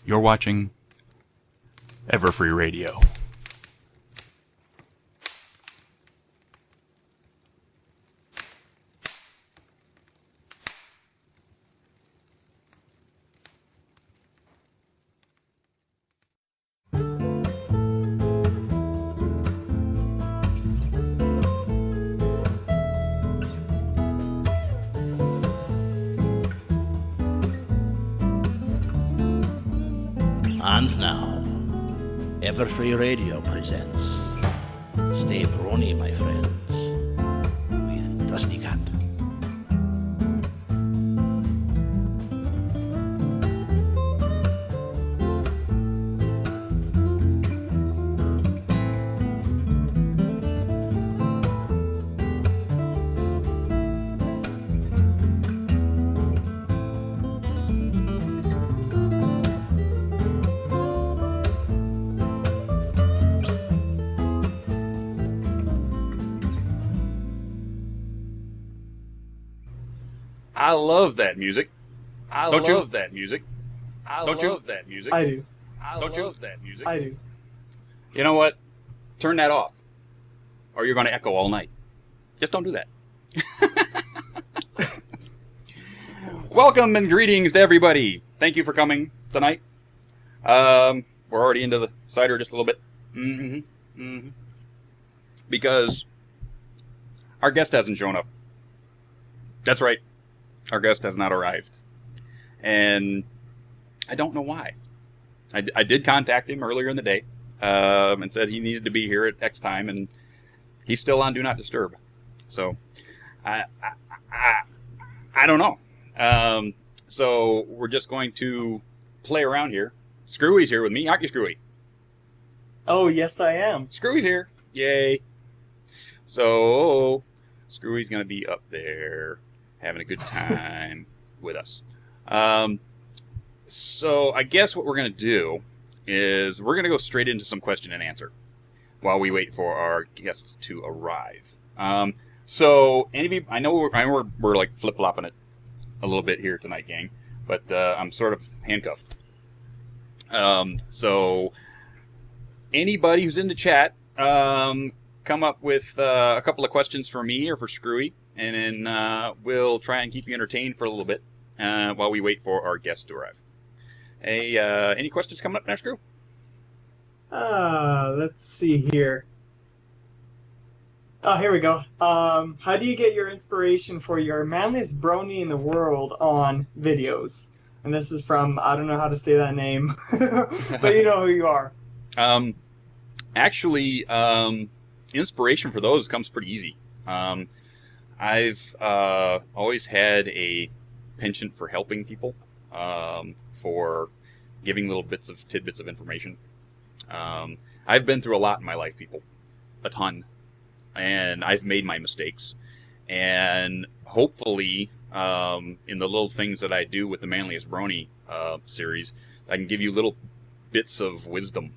You're watching Everfree Radio. And now, Everfree Radio presents Stay Brony, my friends, with DustyKatt. I love that music. Don't you? that music. Don't you? that music. I do. Don't you? That music. I do. You know what? Turn that off, or you're going to echo all night. Just don't do that. Welcome and greetings to everybody. Thank you for coming tonight. We're already into the cider just a little bit. Because our guest hasn't shown up. That's right. Our guest has not arrived. And I don't know why. I did contact him earlier in the day and said he needed to be here at X time, and he's still on Do Not Disturb. So I don't know. So we're just going to play around here. Screwy's here with me. Aren't you, Screwy? Oh, yes, I am. Screwy's here. Yay. So Screwy's going to be up there having a good time with us. So I guess what we're going to do is we're going to go straight into some question and answer while we wait for our guests to arrive. So any of you, I know we're like flip-flopping it a little bit here tonight, gang, but I'm sort of handcuffed. So anybody who's in the chat, come up with a couple of questions for me or for Screwy, and then we'll try and keep you entertained for a little bit while we wait for our guests to arrive. Hey, any questions coming up now, Screw? Let's see here. Oh, here we go. How do you get your inspiration for your manliest brony in the world on videos? And this is from, I don't know how to say that name, but you know who you are. Actually, inspiration for those comes pretty easy. I've always had a penchant for helping people, for giving little tidbits of information. I've been through a lot in my life, people. A ton. And I've made my mistakes. And hopefully, in the little things that I do with the Manliest Brony series, I can give you little bits of wisdom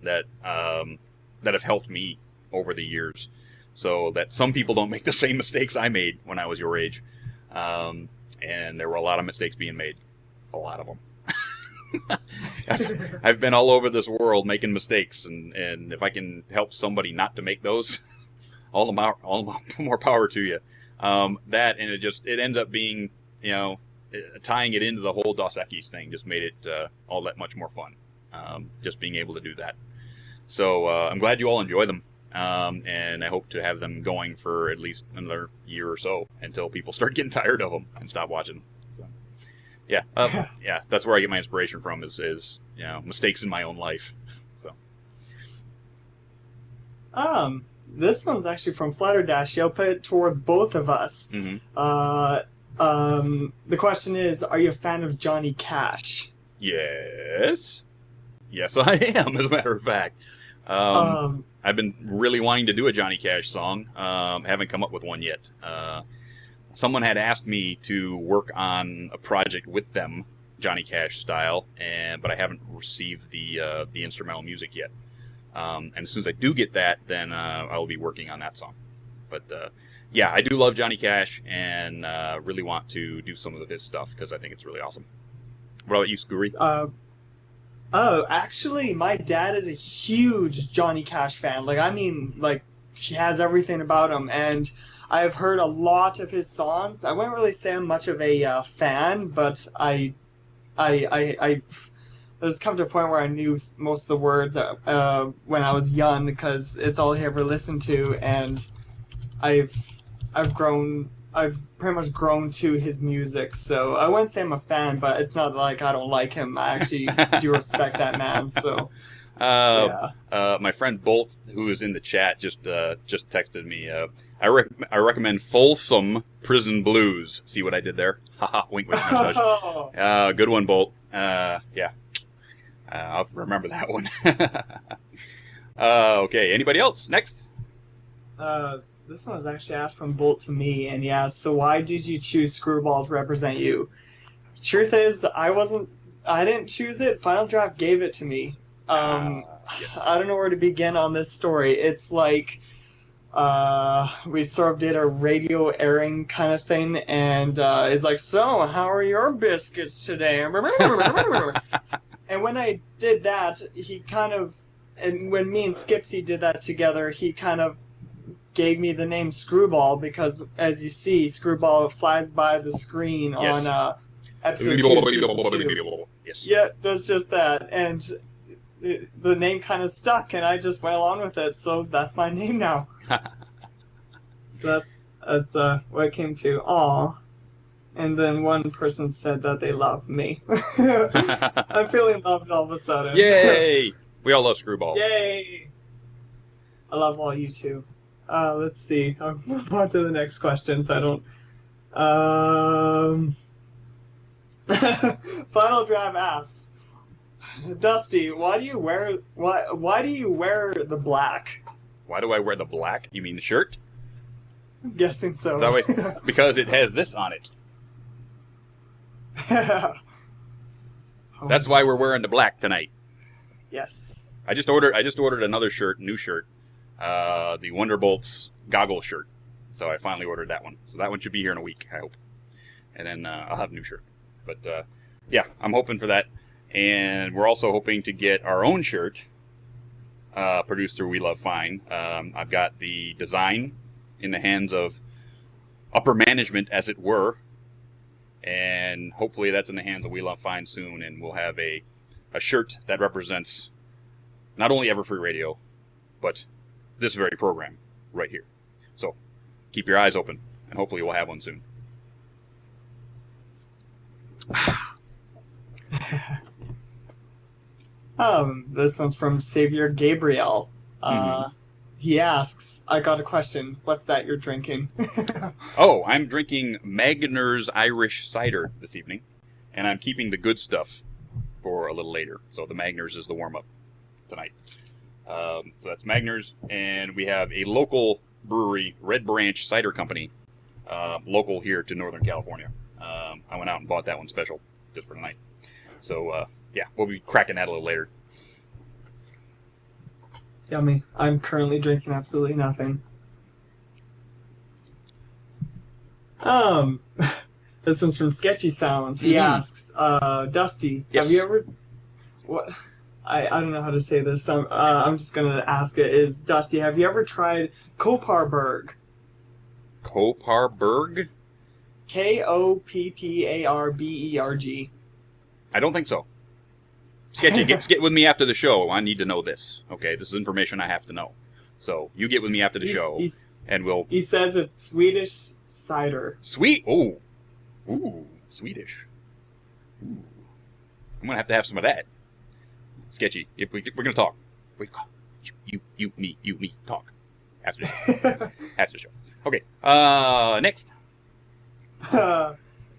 that have helped me over the years, so that some people don't make the same mistakes I made when I was your age. And there were a lot of mistakes being made. A lot of them. I've been all over this world making mistakes, and if I can help somebody not to make those, all the more power to you. That, and it ends up being, tying it into the whole Dos Equis thing just made it all that much more fun. Just being able to do that. So I'm glad you all enjoy them. And I hope to have them going for at least another year or so until people start getting tired of them and stop watching them. So, yeah, yeah, that's where I get my inspiration from is mistakes in my own life. So, this one's actually from Flutterdash. I'll put it towards both of us. mm-hmm. The question is, are you a fan of Johnny Cash? Yes, I am. As a matter of fact. I've been really wanting to do a Johnny Cash song. Haven't come up with one yet. Someone had asked me to work on a project with them, Johnny Cash style, but I haven't received the instrumental music yet. And as soon as I do get that, then I will be working on that song. But yeah, I do love Johnny Cash, and really want to do some of his stuff because I think it's really awesome. What about you, Screwy? Oh, actually, my dad is a huge Johnny Cash fan. Like, I mean, like, he has everything about him, and I've heard a lot of his songs. I wouldn't really say I'm much of a fan, but I there's come to a point where I knew most of the words when I was young because it's all he ever listened to, and I've I've pretty much grown to his music. So I wouldn't say I'm a fan, but it's not like I don't like him. I actually do respect that man. So my friend Bolt, who is in the chat, just texted me. I recommend Folsom Prison Blues. See what I did there? Haha, wink, wink, nudge, nudge. Good one, Bolt. Yeah. I'll remember that one. Okay, anybody else? Next. This one was actually asked from Bolt to me, and he asked, so why did you choose Screwball to represent you? Truth is, I didn't choose it. Final Draft gave it to me. Yes. I don't know where to begin on this story. It's like, we sort of did a radio airing kind of thing, and it's like, so, how are your biscuits today? And when I did that, and when me and Skipsy did that together, he kind of gave me the name Screwball because, as you see, Screwball flies by the screen Yes. on episode 2 of season 2. Yes. Yeah, there's just that. And the name kind of stuck, and I just went along with it, so that's my name now. So that's what it came to. Aw. And then one person said that they love me. I'm feeling loved all of a sudden. Yay! We all love Screwball. Yay! I love all you two. Let's see. I'll move on to the next question so I don't... Final Draft asks, Dusty, why do you wear the black? Why do I wear the black? You mean the shirt? I'm guessing so. Is that way? Because it has this on it. That's why we're wearing the black tonight. Yes. I just ordered another shirt, new shirt. The Wonderbolts goggle shirt. So I finally ordered that one. So that one should be here in a week, I hope. And then I'll have a new shirt. But yeah, I'm hoping for that. And we're also hoping to get our own shirt produced through We Love Fine. I've got the design in the hands of upper management, as it were. And hopefully that's in the hands of We Love Fine soon. And we'll have a shirt that represents not only Everfree Radio, but this very program right here. So keep your eyes open, and hopefully we'll have one soon. This one's from Savior Gabriel. He asks, I got a question. What's that you're drinking? Oh, I'm drinking Magner's Irish Cider this evening, and I'm keeping the good stuff for a little later. So the Magner's is the warm-up tonight. So that's Magner's, and we have a local brewery, Red Branch Cider Company, local here to Northern California. I went out and bought that one special just for tonight. So, yeah, we'll be cracking that a little later. Yummy. I'm currently drinking absolutely nothing. This one's from Sketchy Sounds. He asks, Dusty, Yes. have you ever... What? I don't know how to say this. I'm just going to ask it. Is, Dusty, have you ever tried Kopparberg? Kopparberg? Kopparberg. I don't think so. Sketchy, get with me after the show. I need to know this. Okay, this is information I have to know. So you get with me after the show, and we'll... He says it's Swedish cider. Sweet? Oh. Ooh, Swedish. Ooh. I'm going to have some of that. Sketchy, we're going to talk. You, me, talk. After the show. Okay, next.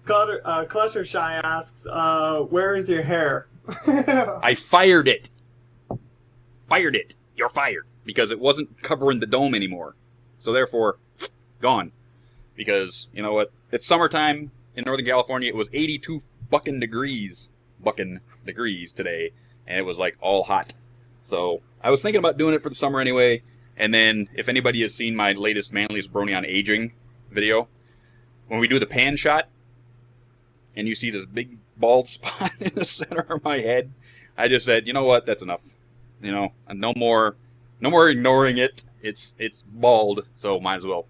Cluttershy asks, where is your hair? I fired it. You're fired. Because it wasn't covering the dome anymore. So therefore, gone. Because, you know what? It's summertime in Northern California. It was 82 bucking degrees today. And it was like all hot. So I was thinking about doing it for the summer anyway. And then if anybody has seen my latest Manliest Brony on aging video, when we do the pan shot, and you see this big bald spot in the center of my head. I just said, you know what, that's enough. No more ignoring it. It's bald, so might as well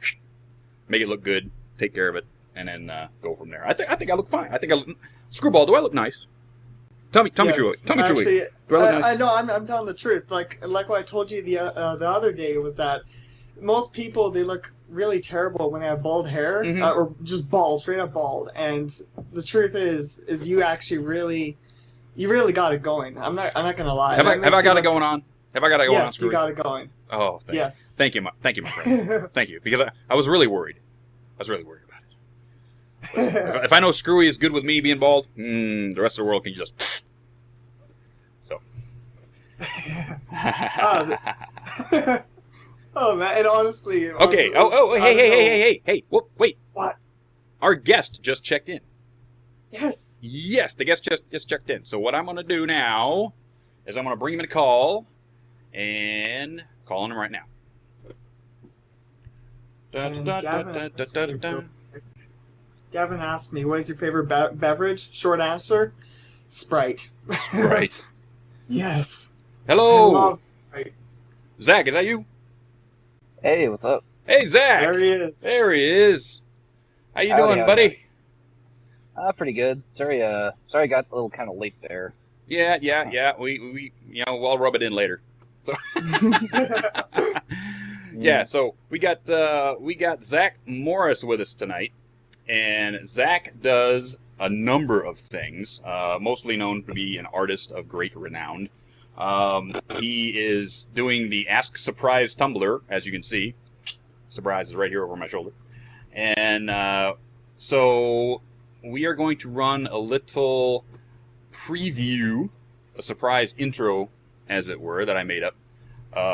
make it look good, take care of it, and then go from there. I think I look fine. Screwball, do I look nice? Tell me truly. Tell me truly. Do I look nice? I know. I'm telling the truth. Like what I told you the other day was that most people, they look really terrible when they have bald hair, or just bald, straight up bald. And the truth is you actually really got it going. I'm not gonna lie. Have I got it going on? Have I got it going on? Yes, you got it going. Oh, thank you, my friend. Thank you, because I was really worried. I was really worried about it. But if I know Screwy is good with me being bald, the rest of the world can just. So. Oh man, and honestly. Okay. Hey. Whoop, wait. What? Our guest just checked in. Yes. Yes, the guest just checked in. So what I'm going to do now is I'm going to bring him in a call and calling him right now. Gavin asked me, what is your favorite beverage? Short answer, Sprite. Right. Yes. Hello. I love Sprite. Zach, is that you? Hey, what's up? Hey, Zach. There he is. There he is. How you doing, buddy? Pretty good. Sorry, I got a little kind of late there. Yeah. We we'll rub it in later. So yeah, so we got Zach Morris with us tonight, and Zach does a number of things, mostly known to be an artist of great renown. He is doing the Ask Surprise Tumblr, as you can see. Surprise is right here over my shoulder. And so we are going to run a little preview, a surprise intro, as it were, that I made up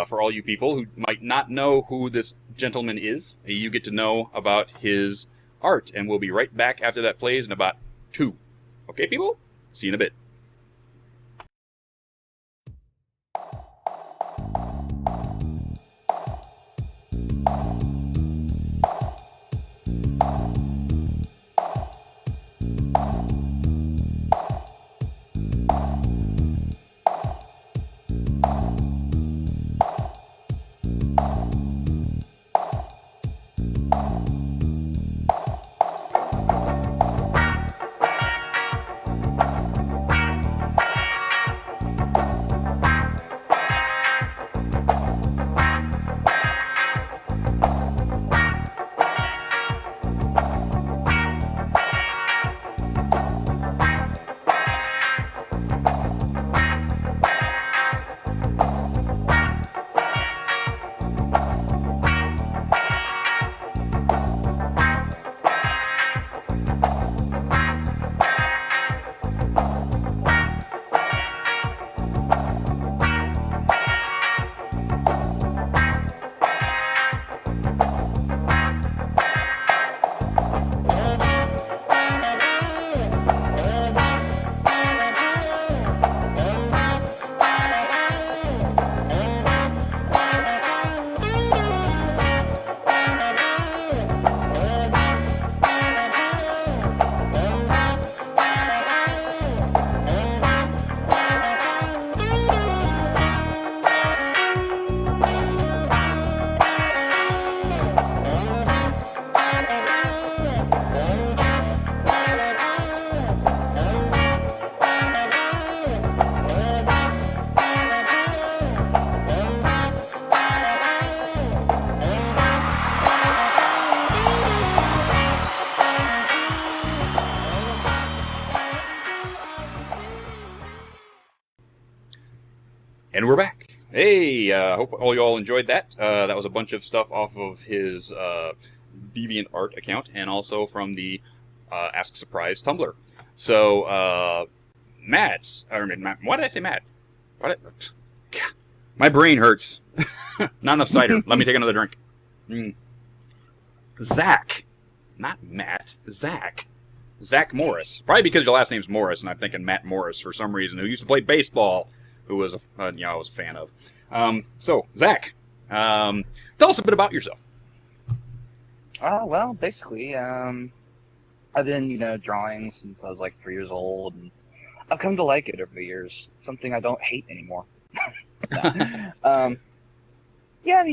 for all you people who might not know who this gentleman is. You get to know about his art, and we'll be right back after that plays in about 2. Okay, people? See you in a bit. And we're back. Hey, hope all you all enjoyed that. That was a bunch of stuff off of his DeviantArt account, and also from the Ask Surprise Tumblr. So, Matt, why did I say Matt? My brain hurts. Not enough cider. Let me take another drink. Zach, not Matt. Zach Morris. Probably because your last name's Morris, and I'm thinking Matt Morris for some reason, who used to play baseball. Who was I was a fan of. So, Zach, tell us a bit about yourself. Well, basically, I've been, drawing since I was like 3 years old, and I've come to like it over the years. It's something I don't hate anymore. um, yeah,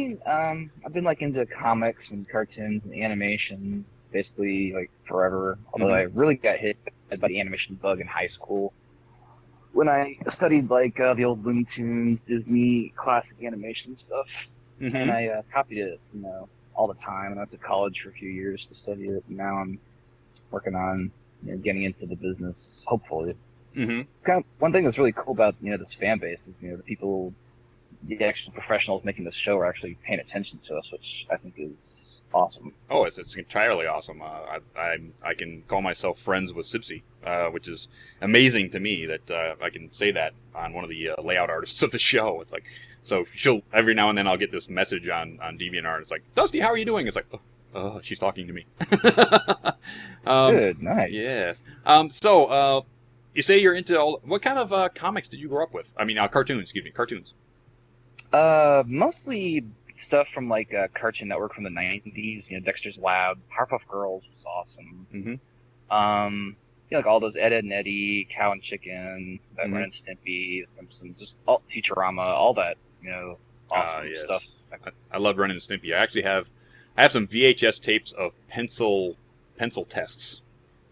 I've been like into comics and cartoons and animation basically like forever. Although I really got hit by the animation bug in high school when I studied like the old Looney Tunes, Disney classic animation stuff, and I copied it, all the time. And I went to college for a few years to study it. And now I'm working on getting into the business, hopefully. Kind of, one thing that's really cool about this fan base is the people, the actual professionals making this show are actually paying attention to us, which I think is awesome. Oh, it's entirely awesome. I can call myself friends with Sipsy, which is amazing to me that I can say that on one of the layout artists of the show. It's like, so she'll every now and then I'll get this message on DeviantArt. It's like, Dusty, how are you doing? It's like, oh, she's talking to me. Good, nice. Yes. So you say you're into what kind of comics did you grow up with? I mean, cartoons. Excuse me, cartoons. Mostly stuff from like Cartoon Network from the 90s, Dexter's Lab, Powerpuff Girls was awesome. Like all those Ed, Edd and Eddy, Cow and Chicken, Ren and Stimpy, The Simpsons, just all Futurama, all that, awesome stuff. I love Ren and Stimpy. I actually have some VHS tapes of pencil tests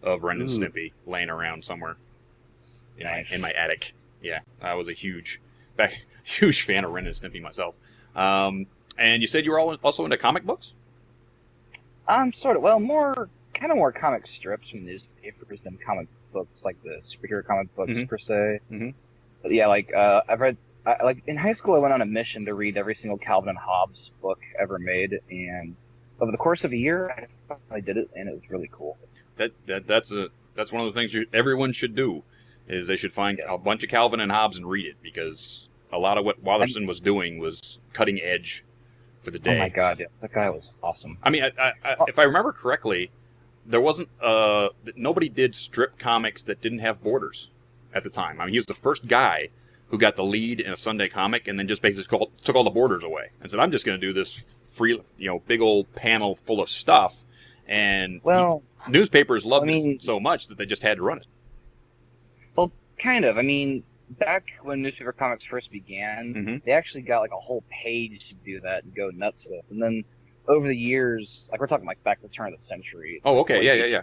of Ren and Stimpy laying around somewhere in my attic. Yeah, I was a huge fan of Ren and Stimpy myself. And you said you were also into comic books? Sort of. Well, more comic strips from newspapers than comic books, like the superhero comic books per se. But yeah, like I've read. Like in high school, I went on a mission to read every single Calvin and Hobbes book ever made, and over the course of a year, I did it, and it was really cool. That's one of the things everyone should do, is they should find a bunch of Calvin and Hobbes and read it, because a lot of what Watherson was doing was cutting edge for the day. Oh my god, yeah, that guy was awesome. I mean, if I remember correctly, there wasn't nobody did strip comics that didn't have borders at the time. I mean, he was the first guy who got the lead in a Sunday comic and then just basically took all the borders away and said, I'm just going to do this free, big old panel full of stuff. And newspapers loved it so much that they just had to run it. Well, kind of. I mean, back when newspaper comics first began, they actually got like a whole page to do that and go nuts with. And then over the years, like we're talking like back to the turn of the century. Oh, okay. Yeah.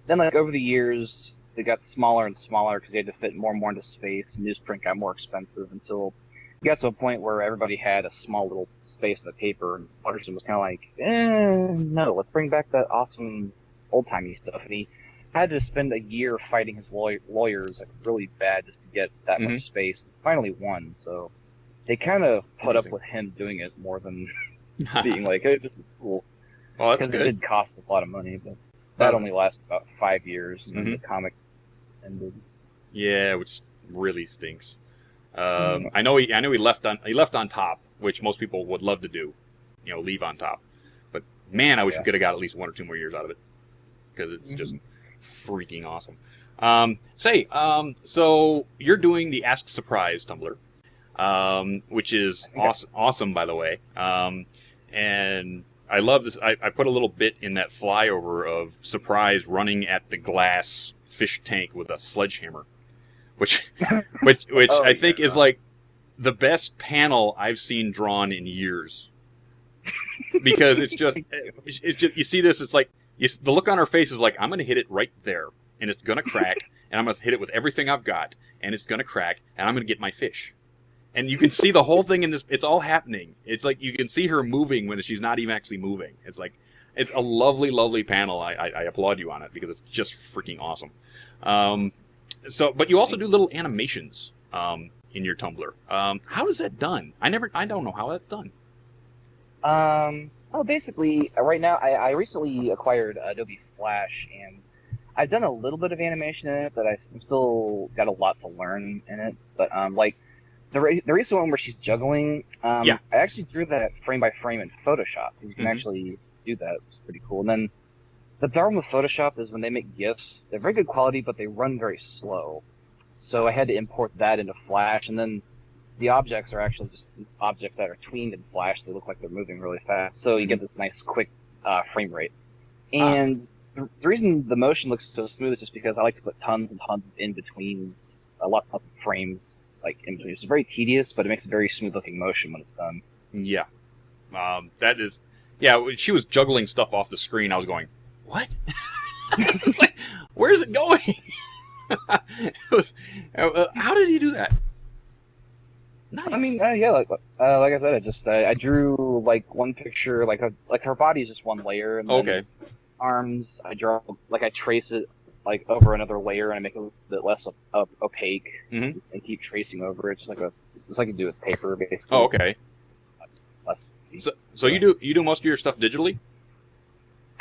Then like over the years, they got smaller and smaller because they had to fit more and more into space. Newsprint got more expensive until it got to a point where everybody had a small little space in the paper, and Watterson was kind of like, no, let's bring back that awesome old-timey stuff. And he had to spend a year fighting his lawyers like really bad just to get that much space. And finally won, so they kind of put up with him doing it more than being like, hey, this is cool. Well, that's good. Because it did cost a lot of money, but that only lasted about 5 years, and then the comic ended. Yeah, which really stinks. I know he left on top, which most people would love to do, leave on top. But man, I wish we could have got at least 1 or 2 more years out of it, because it's just freaking awesome. So you're doing the Ask Surprise Tumblr, which is awesome, by the way. And I love this. I put a little bit in that flyover of Surprise running at the glass fish tank with a sledgehammer, which I think is like the best panel I've seen drawn in years, because it's just you see this, it's like the look on her face is like, I'm going to hit it right there and it's going to crack, and I'm going to hit it with everything I've got and it's going to crack, and I'm going to get my fish. And you can see the whole thing in this. It's all happening. It's like you can see her moving when she's not even actually moving. It's like, it's a lovely, lovely panel. I applaud you on it, because it's just freaking awesome. But you also do little animations in your Tumblr. How is that done? I don't know how that's done. Well, basically, right now, I recently acquired Adobe Flash, and I've done a little bit of animation in it, but I'm still got a lot to learn in it. But like the recent one where she's juggling, I actually drew that frame by frame in Photoshop. You can actually do that. It's pretty cool. And then the problem with Photoshop is when they make GIFs, they're very good quality, but they run very slow. So I had to import that into Flash, and then the objects are actually just objects that are tweened in Flash. They look like they're moving really fast, so you get this nice quick frame rate. And the reason the motion looks so smooth is just because I like to put tons and tons of in-betweens, lots and lots of frames, like, in between. It's very tedious, but it makes a very smooth-looking motion when it's done. Yeah. That is... Yeah, when she was juggling stuff off the screen, I was going, what? It's like, where's it going? How did he do that? Nice. I mean, yeah, like I said, I drew like one picture, like her body is just one layer, and then arms, I trace it like over another layer, and I make it a little bit less opaque, and keep tracing over it, just like you do with paper, basically. Oh, okay. So you do most of your stuff digitally?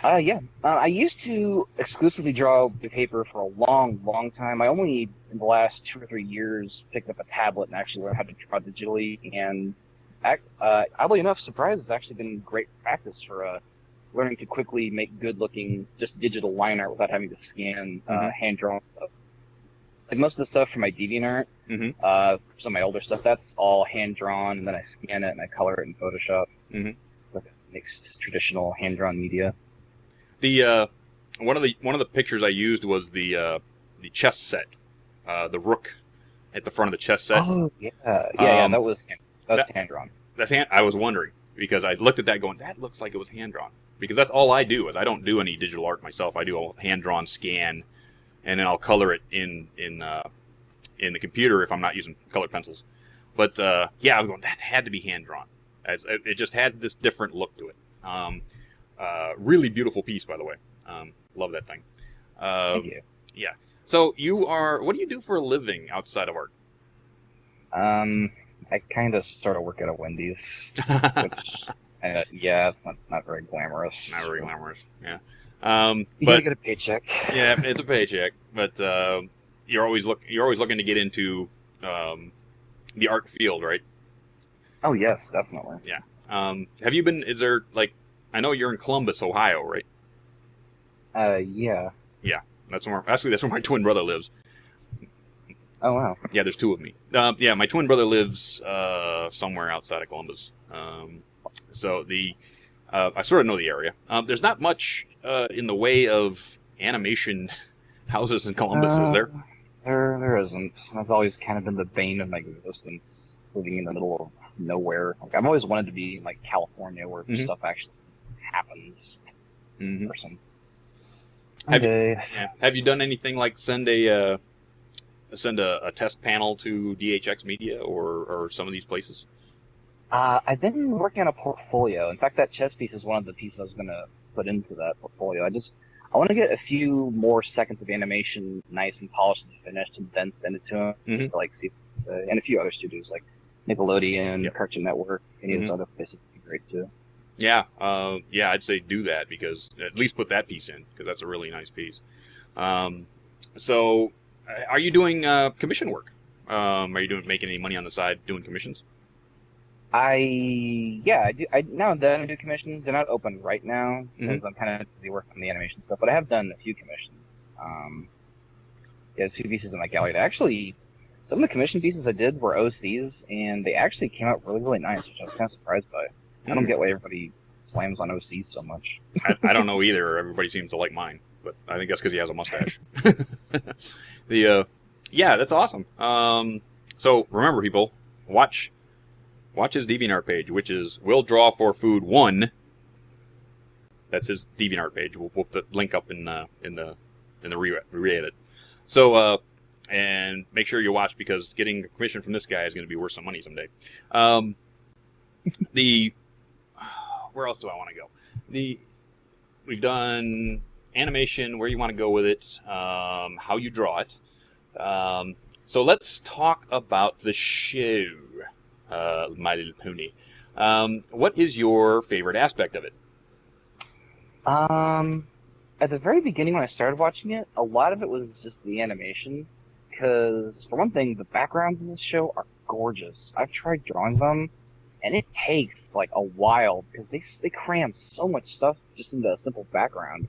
Yeah. I used to exclusively draw with paper for a long, long time. I only, in the last 2 or 3 years, picked up a tablet and actually learned how to draw digitally. And oddly enough, Surprise has actually been great practice for learning to quickly make good-looking, just digital line art without having to scan hand-drawn stuff. Like most of the stuff from my DeviantArt, some of my older stuff, that's all hand-drawn, and then I scan it and I color it in Photoshop. It's like a mixed traditional hand-drawn media. The one of the pictures I used was the chess set, the rook at the front of the chess set. Oh yeah, that was hand drawn. I was wondering because I looked at that going, that looks like it was hand drawn, because that's all I do is I don't do any digital art myself. I do a hand drawn scan, and then I'll color it in the computer if I'm not using colored pencils. But yeah, I'm going, that had to be hand drawn. It just had this different look to it. Really beautiful piece, by the way. Love that thing. Thank you. Yeah. So what do you do for a living outside of art? I kind of sort of work at a Wendy's, which, yeah, it's not very glamorous. Not very glamorous, yeah. You gotta get a paycheck. Yeah, it's a paycheck, but you're always looking to get into the art field, right? Oh yes, definitely. Yeah. Have you been? Is there like? I know you're in Columbus, Ohio, right? Yeah. Yeah, that's where my twin brother lives. Oh wow. Yeah, there's 2 of me. Yeah, my twin brother lives somewhere outside of Columbus. So I sort of know the area. There's not much in the way of animation houses in Columbus, is there? There isn't. That's always kind of been the bane of my existence, living in the middle of nowhere. Like, I've always wanted to be in like California, where stuff actually happens. Person. Have you done anything like send a test panel to DHX Media or some of these places? I've been working on a portfolio. In fact, that chess piece is one of the pieces I was going to put into that portfolio. I want to get a few more seconds of animation nice and polished and finished, and then send it to him, just to like see what to say. And a few other studios like Nickelodeon, Cartoon Network, any of those other places would be great too. Yeah, I'd say do that, because at least put that piece in, because that's a really nice piece. So, are you doing commission work? Are you making any money on the side doing commissions? I do. Now and then I do commissions. They're not open right now because I'm kind of busy working on the animation stuff. But I have done a few commissions. There's 2 pieces in my gallery. Some of the commission pieces I did were OCs, and they actually came out really, really nice, which I was kind of surprised by. I don't get why everybody slams on OCs so much. I don't know either. Everybody seems to like mine, but I think that's because he has a mustache. Yeah, that's awesome. So remember, people, watch his DeviantArt page, which is Will Draw for Food 1. That's his DeviantArt page. We'll put the link up in the re-edit. So and make sure you watch, because getting a commission from this guy is going to be worth some money someday. Where else do I want to go? We've done animation, where you want to go with it, how you draw it. So let's talk about the show, My Little Pony. What is your favorite aspect of it? At the very beginning when I started watching it, a lot of it was just the animation. Because, for one thing, the backgrounds in this show are gorgeous. I've tried drawing them, and it takes like a while because they cram so much stuff just into a simple background.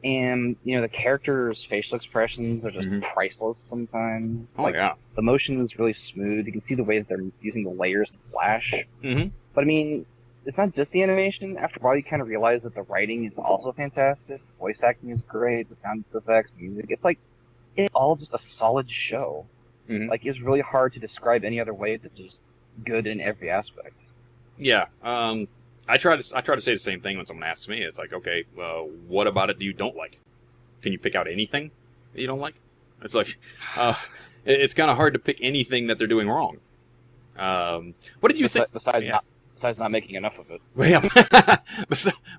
And the characters' facial expressions are just priceless sometimes. Oh, yeah. The motion is really smooth. You can see the way that they're using the layers in Flash. But I mean, it's not just the animation. After a while, you kind of realize that the writing is also fantastic. Voice acting is great. The sound effects, music. It's all just a solid show. Mhm. Like, it's really hard to describe any other way than just good in every aspect. Yeah. I try to say the same thing when someone asks me. It's like, okay, what about it do you don't like? Can you pick out anything that you don't like? It's like, it's kind of hard to pick anything that they're doing wrong. What did you think? Besides not making enough of it. Well, yeah.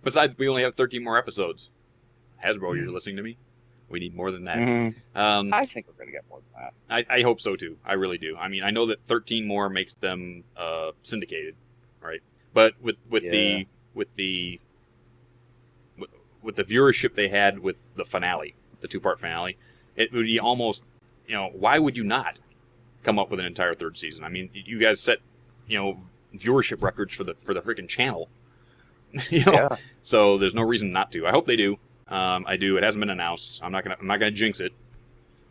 Besides, we only have 13 more episodes. Hasbro, you're listening to me? We need more than that. I think we're going to get more than that. I hope so, too. I really do. I mean, I know that 13 more makes them syndicated, right? But with the viewership they had with the finale, the 2-part finale, it would be almost, why would you not come up with an entire third season? I mean, you guys set, viewership records for the freaking channel. Yeah. So there's no reason not to. I hope they do. I do. It hasn't been announced. I'm not gonna jinx it,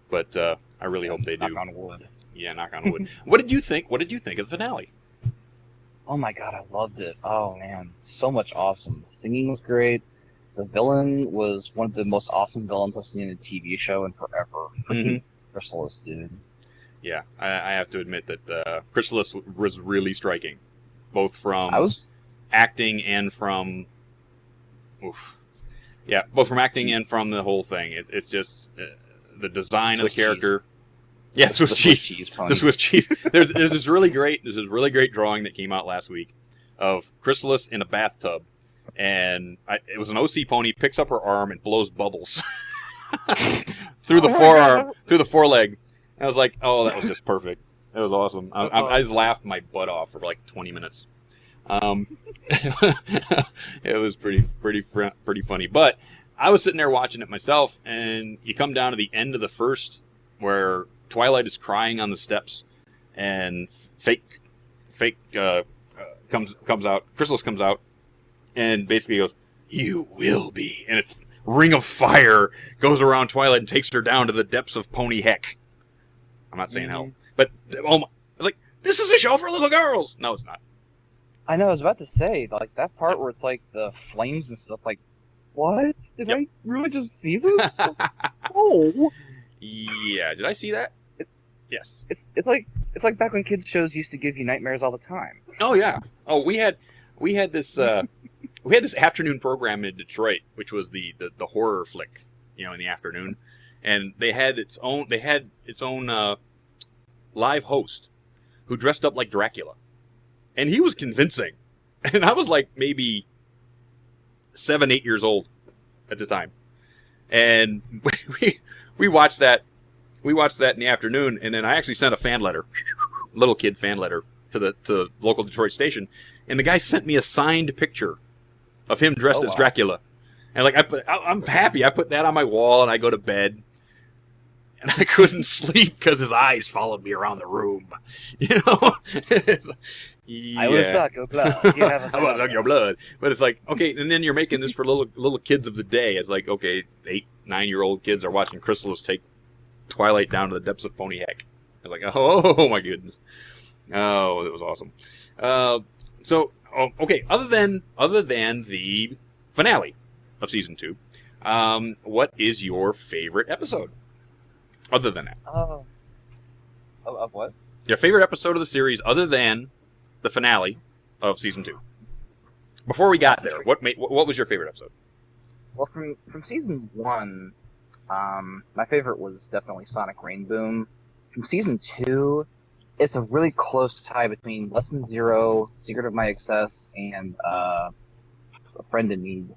but I really hope they do. Knock on wood. Yeah, knock on wood. What did you think? What did you think of the finale? Oh my god, I loved it. Oh man, so much awesome. The singing was great. The villain was one of the most awesome villains I've seen in a TV show in forever. Freaking Chrysalis, dude. Yeah, I have to admit that Chrysalis was really striking, both from acting and from. Yeah, both from acting and from the whole thing. It's just the design of the character. Cheese. Yeah, Swiss cheese. The Swiss cheese. There's this really great drawing that came out last week of Chrysalis in a bathtub, and it was an OC pony, picks up her arm and blows bubbles through the forearm, through the foreleg. And I was like, oh, that was just perfect. It was awesome. I just laughed my butt off for like 20 minutes. It was pretty funny. But I was sitting there watching it myself, and you come down to the end of the first, where Twilight is crying on the steps, and fake comes out. Chrysalis comes out, and basically goes, "You will be," and it's ring of fire goes around Twilight and takes her down to the depths of pony heck. I'm not saying hell, but I was like, this is a show for little girls. No, it's not. I know, I was about to say, like, that part where it's like the flames and stuff, like, what? Did I really just see this? Oh. Yeah, did I see that? Yes. It's like back when kids shows used to give you nightmares all the time. Oh yeah. Oh, we had this we had this afternoon program in Detroit, which was the horror flick, in the afternoon, and they had its own live host who dressed up like Dracula, and he was convincing, and I was like maybe 7-8 years old at the time, and we watched that. We watched that in the afternoon, and then I actually sent a fan letter, little kid fan letter, to the local Detroit station, and the guy sent me a signed picture of him dressed as Dracula, and like I'm happy. I put that on my wall, and I go to bed, and I couldn't sleep because his eyes followed me around the room. Yeah. I will suck your blood. You have I will suck your blood. But it's like, okay, and then you're making this for little kids of the day. It's like, okay, 8-9-year-old kids are watching Chrysalis take Twilight down to the depths of pony heck. I was like, oh my goodness. Oh, that was awesome. Okay, other than the finale of season 2, what is your favorite episode? Other than that. Of what? Your favorite episode of the series, other than the finale of season 2. Before we got there, what was your favorite episode? Well, from season 1, my favorite was definitely Sonic Rain Boom. From season 2, it's a really close tie between Lesson 0, Secret of My Excess, and A Friend in Need.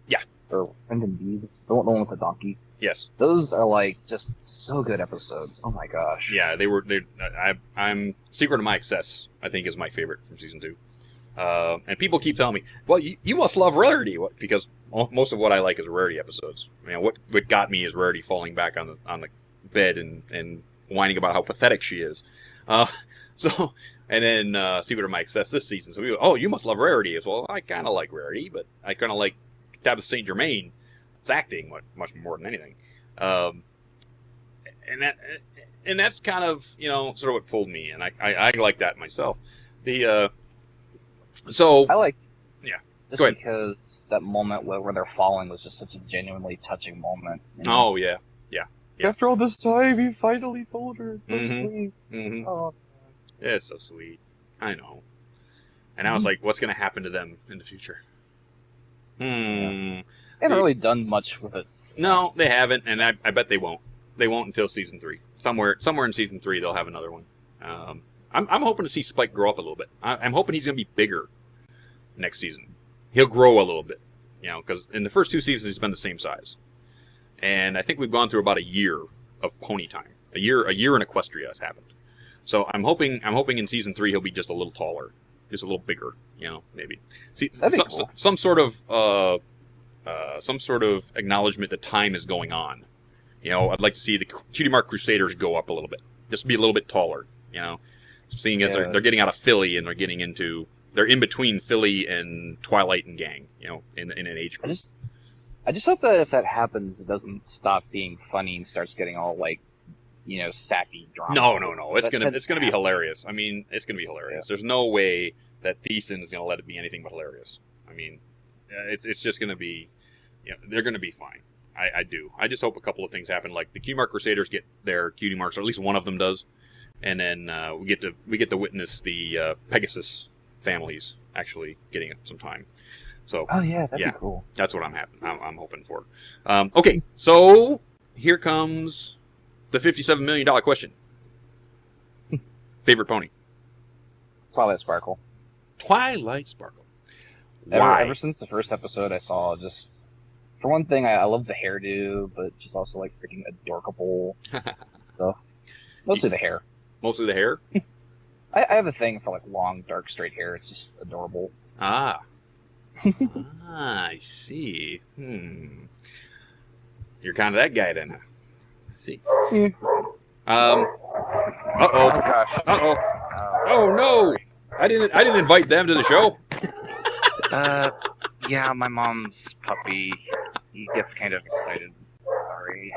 Yeah. Or Friend in Need. The one with the donkey. Yes. Those are like just so good episodes. Oh my gosh. Yeah, I'm Secret of My Excess, I think, is my favorite from season 2. And people keep telling me, well, you must love Rarity, because most of what I like is Rarity episodes. I mean, what got me is Rarity falling back on the bed and whining about how pathetic she is. And then Secret of My Excess this season. So we go, oh, you must love Rarity as well. I kind of like Rarity, but I kind of like Tabitha St. Germain. It's acting much more than anything. And that's kind of, sort of what pulled me, and I like that myself. So I like Just Go ahead. because that moment where they're falling was just such a genuinely touching moment. You know? Oh, yeah. Yeah. After all this time, he finally told her. It's so sweet. Mm-hmm. Oh, Yeah, it's so sweet. I know. And I was like, what's going to happen to them in the future? They haven't really done much with it. No, they haven't, and I bet they won't. They won't until season 3. Somewhere in season 3, they'll have another one. I'm hoping to see Spike grow up a little bit. I'm hoping he's going to be bigger next season. He'll grow a little bit, because in the first 2 seasons he's been the same size, and I think we've gone through about a year of pony time. A year in Equestria has happened. So I'm hoping in season 3 he'll be just a little taller, just a little bigger, maybe. See, cool. some sort of acknowledgement that time is going on. I'd like to see the Cutie Mark Crusaders go up a little bit, just be a little bit taller. Seeing as they're getting out of Philly and they're in between Philly and Twilight and Gang, in an age group. I just hope that if that happens, it doesn't stop being funny and starts getting all sappy drama. No. It's gonna be hilarious. I mean, it's gonna be hilarious. Yeah. There's no way that Thiessen is gonna let it be anything but hilarious. I mean, it's just gonna be, they're gonna be fine. I do. I just hope a couple of things happen, like the Cutie Mark Crusaders get their cutie marks, or at least one of them does, and then we get to witness the Pegasus families actually getting some time. So, that'd be cool. That's what I'm hoping for. Okay, so here comes the $57 million question. Favorite pony? Twilight Sparkle. Twilight Sparkle. Why? Ever since the first episode, I saw just, for one thing, I love the hairdo, but just also freaking adorable stuff. Mostly the hair. Mostly the hair? I have a thing for long, dark, straight hair. It's just adorable. Ah, I see. You're kind of that guy then. I see. Uh-oh. Uh-oh. Oh no! I didn't invite them to the show. Yeah, my mom's puppy. He gets kind of excited. Sorry.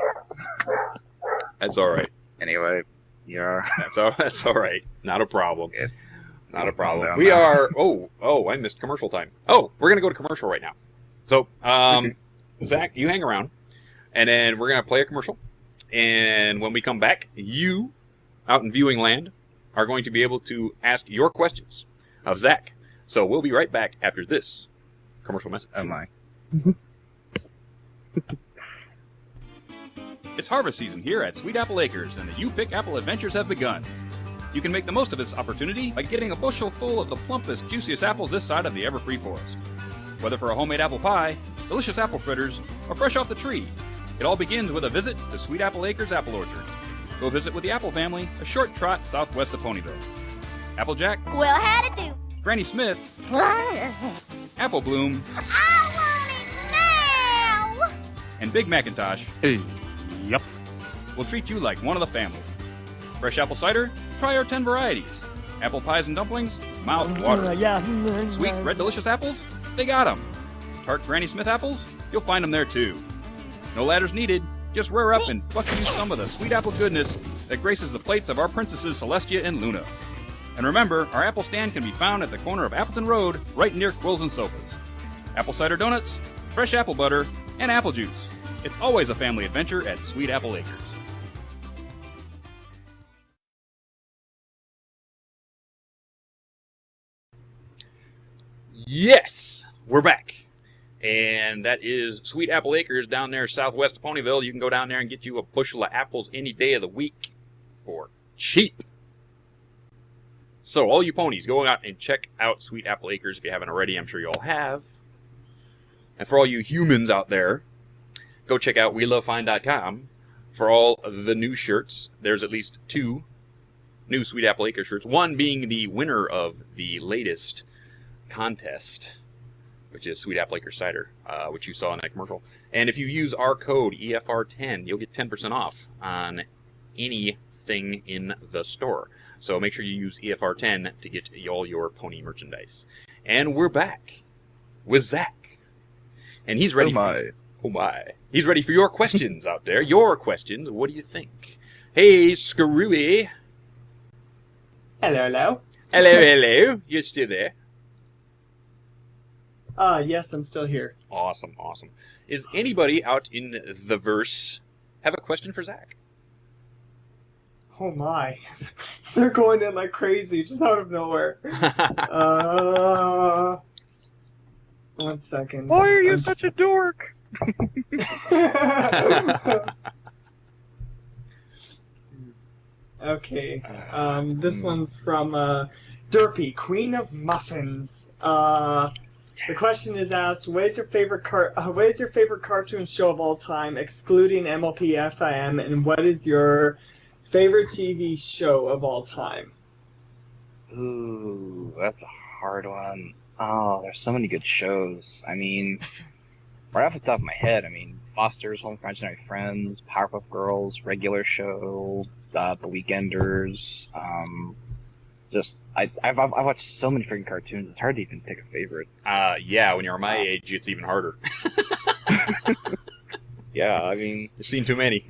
That's all right. Anyway, yeah. That's all right. Not a problem. Yeah. Not a problem. We are. Oh! I missed commercial time. Oh, we're gonna go to commercial right now. So, Zach, you hang around, and then we're gonna play a commercial. And when we come back, you, out in viewing land, are going to be able to ask your questions of Zach. So we'll be right back after this commercial message. Oh my. It's harvest season here at Sweet Apple Acres, and the You Pick Apple adventures have begun. You can make the most of this opportunity by getting a bushel full of the plumpest, juiciest apples this side of the Everfree forest. Whether for a homemade apple pie, delicious apple fritters, or fresh off the tree, it all begins with a visit to Sweet Apple Acres Apple Orchard. Go visit with the Apple family, a short trot southwest of Ponyville. Applejack, Well, how'd it do? Granny Smith, Apple Bloom, I want it now! and Big Macintosh Yep. will treat you like one of the family. Fresh apple cider? Try our 10 varieties. Apple pies and dumplings? Mouth water. Sweet, red, delicious apples? They got them. Tart Granny Smith apples? You'll find them there too. No ladders needed. Just rear up and pluck you some of the sweet apple goodness that graces the plates of our princesses Celestia and Luna. And remember, our apple stand can be found at the corner of Appleton Road, right near Quills and Sofas. Apple cider donuts, fresh apple butter, and apple juice. It's always a family adventure at Sweet Apple Acres. Yes, we're back. And that is Sweet Apple Acres down there southwest of Ponyville. You can go down there and get you a bushel of apples any day of the week for cheap. So all you ponies, go out and check out Sweet Apple Acres if you haven't already. I'm sure you all have. And for all you humans out there, go check out WeLoveFine.com for all the new shirts. There's at least 2 new Sweet Apple Acres shirts. One being the winner of the latest contest, which is Sweet Apple Acres Cider, which you saw in that commercial. And if you use our code EFR10, you'll get 10% off on anything in the store. So make sure you use EFR10 to get all your pony merchandise. And we're back with Zach. And he's ready Oh my. He's ready for your questions out there. Your questions. What do you think? Hey, Screwy. Hello. Hello. You're still there. Yes, I'm still here. Awesome, awesome. Is anybody out in the verse have a question for Zach? Oh my. They're going in like crazy, just out of nowhere. 1 second. Why are you such a dork? Okay. This one's from Derpy, Queen of Muffins. The question is asked: What is your favorite cartoon show of all time, excluding MLP FIM, and what is your favorite TV show of all time? Ooh, that's a hard one. Oh, there's so many good shows. I mean, right off the top of my head, I mean, Foster's Home for Imaginary Friends, Powerpuff Girls, Regular Show, The Weekenders. I've watched so many freaking cartoons. It's hard to even pick a favorite. Yeah, when you're my age, it's even harder. Yeah, I mean, You've seen too many.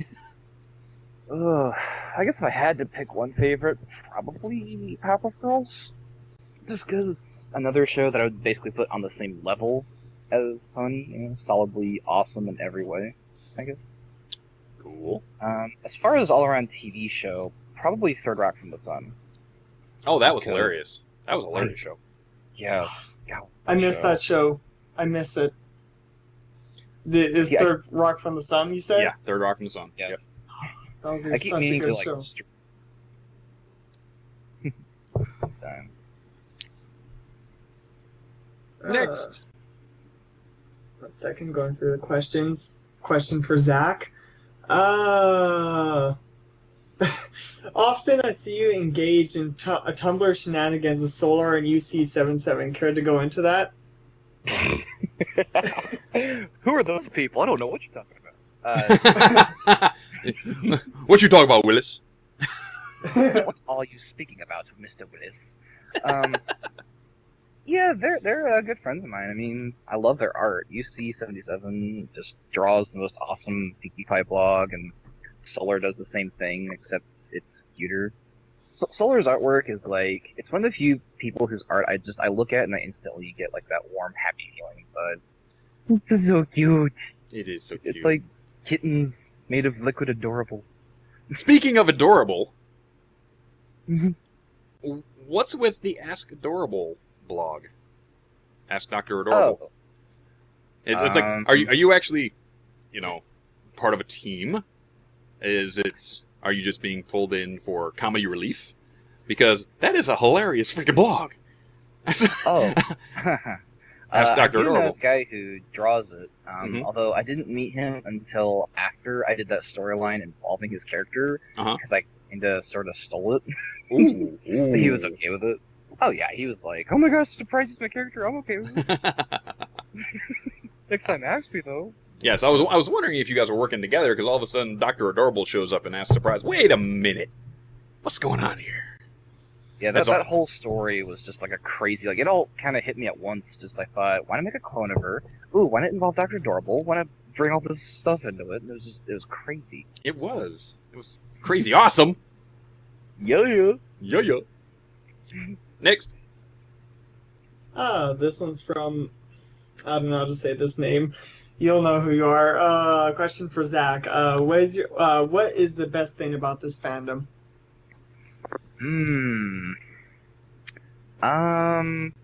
I guess if I had to pick one favorite, probably Powerpuff Girls. Just because it's another show that I would basically put on the same level as Pony, you know, solidly awesome in every way, I guess. Cool. As far as all-around TV show, probably Third Rock from the Sun. Oh, that was hilarious. That was a hilarious show. Yes. God, I missed that show. I miss it. Is Third Rock from the Sun, you said? Yeah, Third Rock from the Sun. Yes. Yep. That was I keep such a meaning good to, show. Damn. Next. 1 second, going through the questions. Question for Zach. Often I see you engaged in a Tumblr shenanigans with Solar and UC77. Care to go into that? Who are those people? I don't know what you're talking about. What you talking about, Willis? What are you speaking about, Mr. Willis? Yeah, they're good friends of mine. I mean, I love their art. UC77 just draws the most awesome PewDiePie blog, and Solar does the same thing, except it's cuter. Solar's artwork is like, it's one of the few people whose art I look at and I instantly get like that warm, happy feeling inside. It's so cute. It is so cute. It's like kittens made of liquid adorable. Speaking of adorable, what's with the Ask Adorable blog? Ask Dr. Adorable. Oh. It's like, are you actually, part of a team? Are you just being pulled in for comedy relief? Because that is a hilarious freaking blog. Oh. Ask Dr. I do know Adorable. the guy who draws it, although I didn't meet him until after I did that storyline involving his character, because I kinda sorta stole it. Ooh. But he was okay with it. Oh yeah, he was like, "Oh my gosh, surprise is my character, I'm okay with it." Next time ask me though. Yes, I was wondering if you guys were working together, because all of a sudden Dr. Adorable shows up and asks surprise. Wait a minute. What's going on here? Yeah, that whole story was just like a crazy, like, it all kind of hit me at once. Just I thought, why not make a clone of her? Ooh, why not involve Dr. Adorable? Why not bring all this stuff into it? It was crazy. It was crazy awesome. Yeah. Next. This one's from, I don't know how to say this name. You'll know who you are. Question for Zach. What is the best thing about this fandom?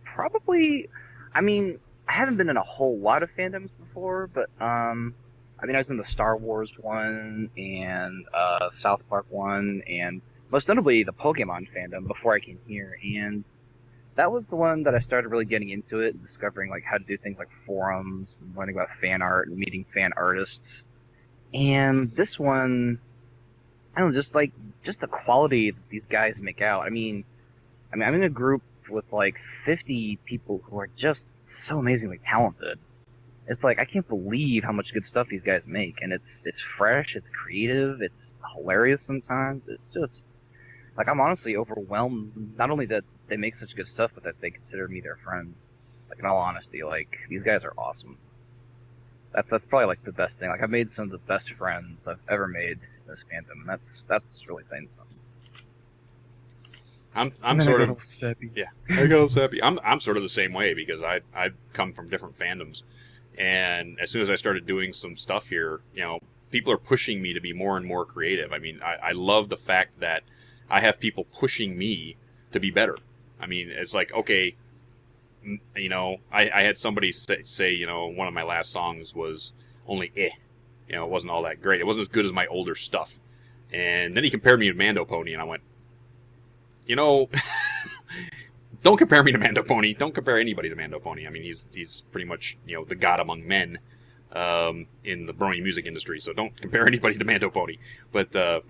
Probably, I mean, I haven't been in a whole lot of fandoms before, but, I was in the Star Wars one, and, South Park one, and most notably the Pokemon fandom before I came here, and that was the one that I started really getting into it, and discovering, like, how to do things like forums, and learning about fan art, and meeting fan artists. And this one, I don't know, just the quality that these guys make out. I mean, I'm in a group with like 50 people who are just so amazingly talented. It's like, I can't believe how much good stuff these guys make, and it's fresh, it's creative, it's hilarious sometimes. It's just, like, I'm honestly overwhelmed, not only that they make such good stuff, but that they consider me their friend. Like, in all honesty, like, these guys are awesome. That's probably, like, the best thing. Like, I've made some of the best friends I've ever made in this fandom, and that's really saying something. I'm sort of yeah. I got a little sappy. I'm sort of the same way because I come from different fandoms, and as soon as I started doing some stuff here, people are pushing me to be more and more creative. I mean, I love the fact that I have people pushing me to be better. I mean, it's like, okay, I had somebody say one of my last songs was only it wasn't all that great. It wasn't as good as my older stuff. And then he compared me to Mando Pony, and I went, don't compare me to Mando Pony. Don't compare anybody to Mando Pony. I mean, he's pretty much, the god among men in the Brony music industry, so don't compare anybody to Mando Pony. But, I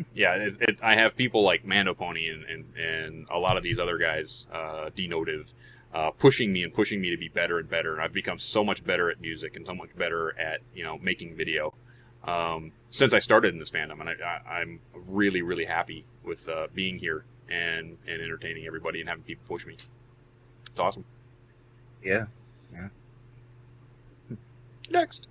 have people like Mando Pony and a lot of these other guys, Denotive, pushing me to be better and better. And I've become so much better at music and so much better at, making video. Since I started in this fandom, and I'm really, really happy with being here and entertaining everybody and having people push me. It's awesome. Yeah. Next.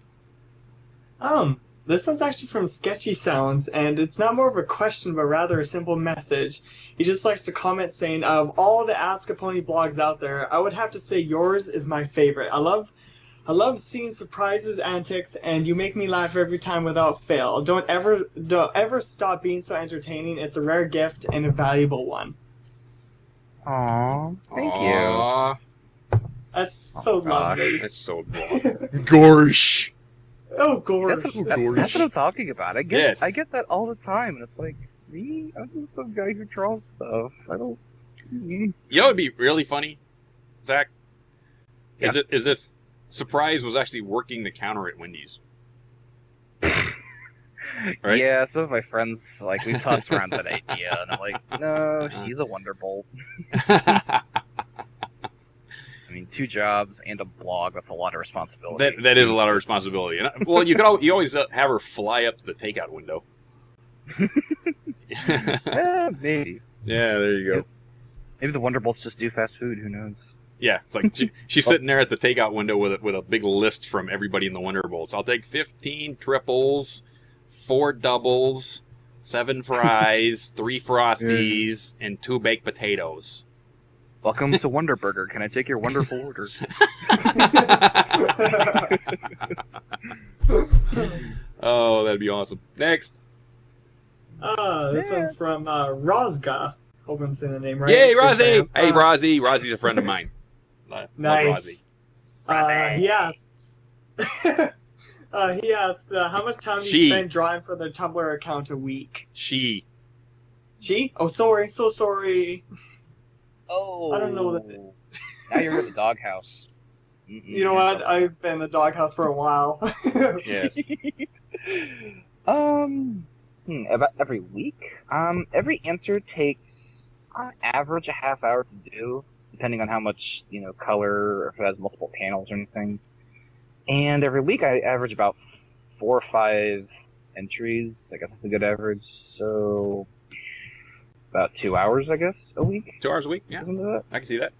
This one's actually from Sketchy Sounds, and it's not more of a question, but rather a simple message. He just likes to comment saying, of all the Ask a Pony blogs out there, I would have to say yours is my favorite. I love seeing surprises, antics, and you make me laugh every time without fail. Don't ever stop being so entertaining. It's a rare gift and a valuable one. Aww, thank you. That's so lovely. That's so gorsh. Oh, gorge. That's what I'm talking about. I get Yes. I get that all the time, and it's like, me? I'm just some guy who draws stuff. I don't... It'd be really funny, Zach, Yeah. is if Surprise was actually working the counter at Wendy's. Right? Yeah, some of my friends, we've tossed around that idea, and I'm like, no, she's a Wonderbolt. I mean, 2 jobs and a blog, that's a lot of responsibility. That is a lot of responsibility. And, well, you always have her fly up to the takeout window. Maybe. Yeah, there you go. Maybe the Wonderbolts just do fast food, who knows? Yeah, it's like she's sitting there at the takeout window with a big list from everybody in the Wonderbolts. I'll take 15 triples, 4 doubles, 7 fries, 3 Frosties, and 2 baked potatoes. Welcome to Wonderburger. Can I take your wonderful order? Oh, that'd be awesome. Next. This one's from Rozga. Hope I'm saying the name right. Yay, Good Rozzy! fam. Hey, Rozzy. Rozzy's a friend of mine. Love Nice. Rozzy. He asks. He asked, how much time do you spend drawing for their Tumblr account a week? She? Oh, sorry. So sorry. Oh. I don't know that. Now you're in the doghouse. You know what? I've been in the doghouse for a while. Yes. About every week. Every answer takes on average a half hour to do, depending on how much, color, or if it has multiple panels or anything. And every week I average about 4 or 5 entries. I guess that's a good average. So about 2 hours, I guess, a week. 2 hours a week? Yeah, I can see that.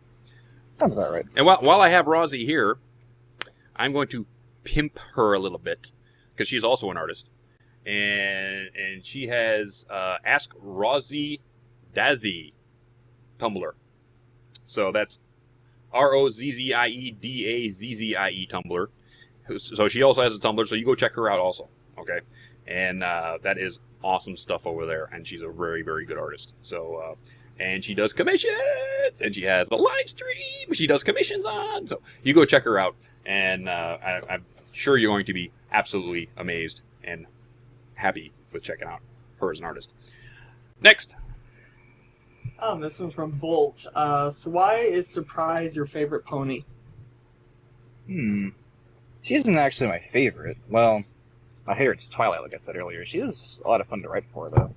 Sounds about right. And while I have Rozzy here, I'm going to pimp her a little bit, because she's also an artist. And she has Ask Rozzy Dazzy Tumblr. So that's ROZZIEDAZZIE Tumblr. So she also has a Tumblr, so you go check her out also. Okay? And that is awesome stuff over there, and she's a very, very good artist. So, and she does commissions, and she has a live stream she does commissions on. So you go check her out, and I'm sure you're going to be absolutely amazed and happy with checking out her as an artist. Next. This one's from Bolt. So why is Surprise your favorite pony? She isn't actually my favorite. Well, my favorite's Twilight, like I said earlier. She is a lot of fun to write for, though.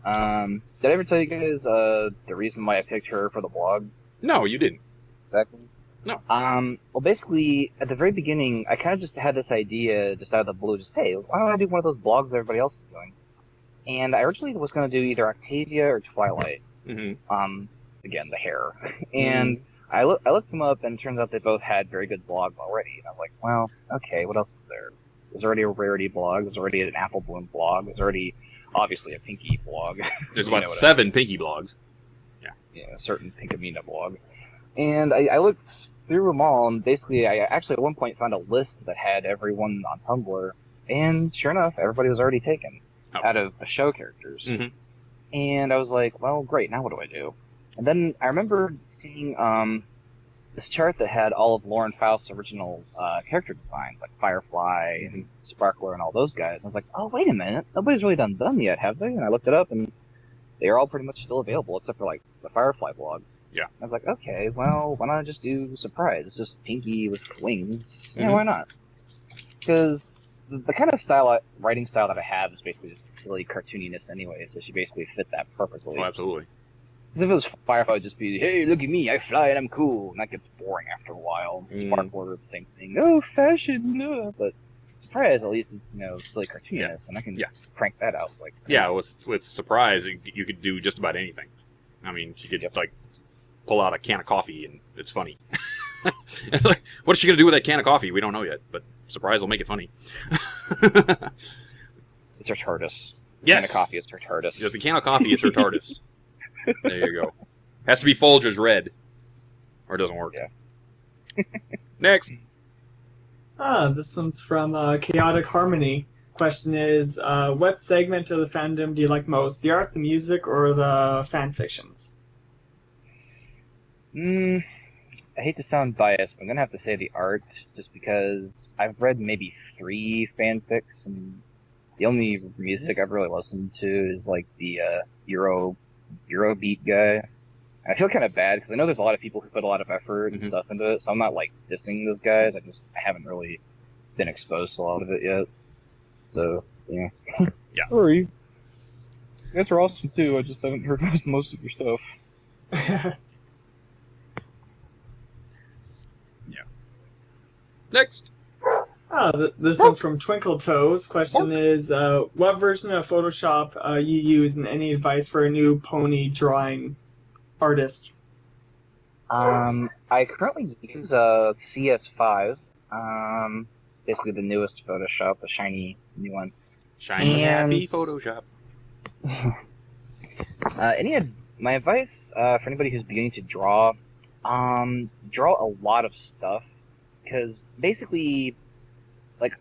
Did I ever tell you guys the reason why I picked her for the blog? No, you didn't. Exactly. No. Well, basically, at the very beginning, I kind of just had this idea, just out of the blue, just, hey, why don't I do one of those blogs that everybody else is doing? And I originally was going to do either Octavia or Twilight. Mm-hmm. Again, the hair. And I looked them up, and it turns out they both had very good blogs already. And I'm like, well, okay, what else is there? There's already a Rarity blog. There's already an Apple Bloom blog. There's already, obviously, a Pinky blog. There's about 7 Pinky blogs. a certain Pinkamena blog. And I looked through them all, and basically I actually at one point found a list that had everyone on Tumblr, and sure enough, everybody was already taken out of the show characters. Mm-hmm. And I was like, well, great, now what do I do? And then I remember seeing this chart that had all of Lauren Faust's original character designs, like Firefly and Sparkler and all those guys. And I was like, oh, wait a minute, nobody's really done them yet, have they? And I looked it up, and they're all pretty much still available, except for, like, the Firefly blog. Yeah. I was like, okay, well, why not just do Surprise? It's just Pinky with wings. Yeah, why not? Because the kind of writing style that I have is basically just silly cartooniness anyway, so she basically fit that perfectly. Oh, absolutely. Because if it was Firefly, it'd just be, hey, look at me, I fly and I'm cool, and that gets boring after a while. Sparkler, the same thing. Oh, fashion, no. But Surprise, at least it's, silly cartooniness, and I can crank that out. With Surprise, you could do just about anything. I mean, she could, pull out a can of coffee, and it's funny. What's she going to do with that can of coffee? We don't know yet, but Surprise will make it funny. It's her TARDIS. The Yes. can of coffee is her TARDIS. Yeah, the can of coffee is her TARDIS. There you go. Has to be Folger's red, or it doesn't work. Yeah. Next. This one's from Chaotic Harmony. Question is, what segment of the fandom do you like most? The art, the music, or the fan fictions? I hate to sound biased, but I'm going to have to say the art, just because I've read maybe 3 fanfics, and the only music I've really listened to is, like, the Eurobeat guy. I feel kind of bad, because I know there's a lot of people who put a lot of effort and stuff into it, so I'm not, like, dissing those guys. I haven't really been exposed to a lot of it yet. So, yeah. Yeah. Sorry. You guys are awesome, too. I just haven't heard most of your stuff. Next. This one's from Twinkle Toes. Question is, what version of Photoshop you use, and any advice for a new pony drawing artist? I currently use a CS5, basically the newest Photoshop, the shiny new one. Shiny happy Photoshop. My advice for anybody who's beginning to draw a lot of stuff, because basically, like,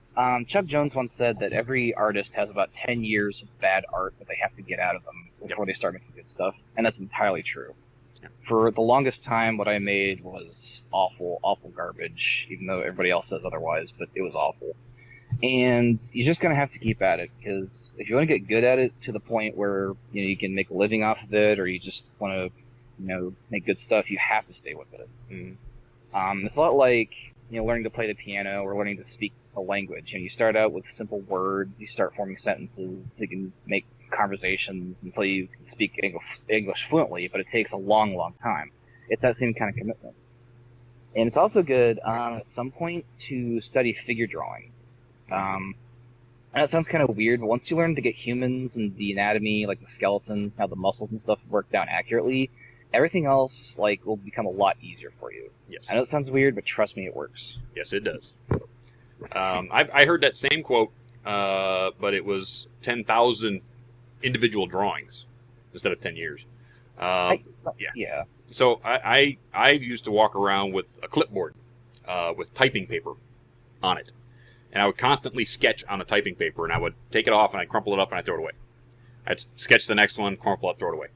Chuck Jones once said that every artist has about 10 years of bad art that they have to get out of them before they start making good stuff, and that's entirely true. Yeah. For the longest time, what I made was awful, awful garbage, even though everybody else says otherwise, but it was awful. And you're just going to have to keep at it, because if you want to get good at it to the point where you can make a living off of it, or you just want to make good stuff, you have to stay with it. It's a lot like learning to play the piano or learning to speak a language. You start out with simple words, you start forming sentences, so you can make conversations until you can speak English fluently, but it takes a long, long time. It's that same kind of commitment. And it's also good at some point to study figure drawing. And that sounds kind of weird, but once you learn to get humans and the anatomy, like the skeletons, how the muscles and stuff work down accurately, everything else will become a lot easier for you. Yes. I know it sounds weird, but trust me, it works. Yes, it does. I heard that same quote, but it was 10,000 individual drawings instead of 10 years. Yeah. So I used to walk around with a clipboard with typing paper on it. And I would constantly sketch on the typing paper, and I would take it off, and I'd crumple it up, and I'd throw it away. I'd sketch the next one, crumple up, throw it away.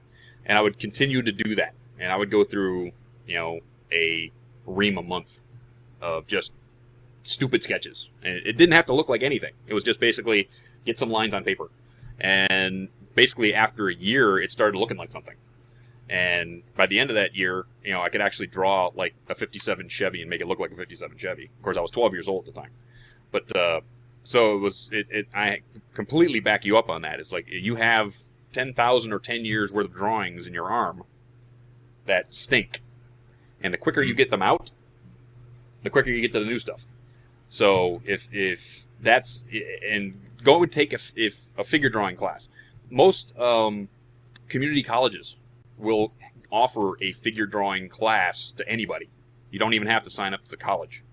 And I would continue to do that. And I would go through, a ream a month of just stupid sketches. And it didn't have to look like anything. It was just basically get some lines on paper. And basically after a year, it started looking like something. And by the end of that year, I could actually draw like a 57 Chevy and make it look like a 57 Chevy. Of course, I was 12 years old at the time. But, so it was, I completely back you up on that. It's like you have 10,000 or 10 years worth of drawings in your arm that stink. And the quicker you get them out, the quicker you get to the new stuff. So if that's, and go and take a figure drawing class. Most community colleges will offer a figure drawing class to anybody. You don't even have to sign up to the college.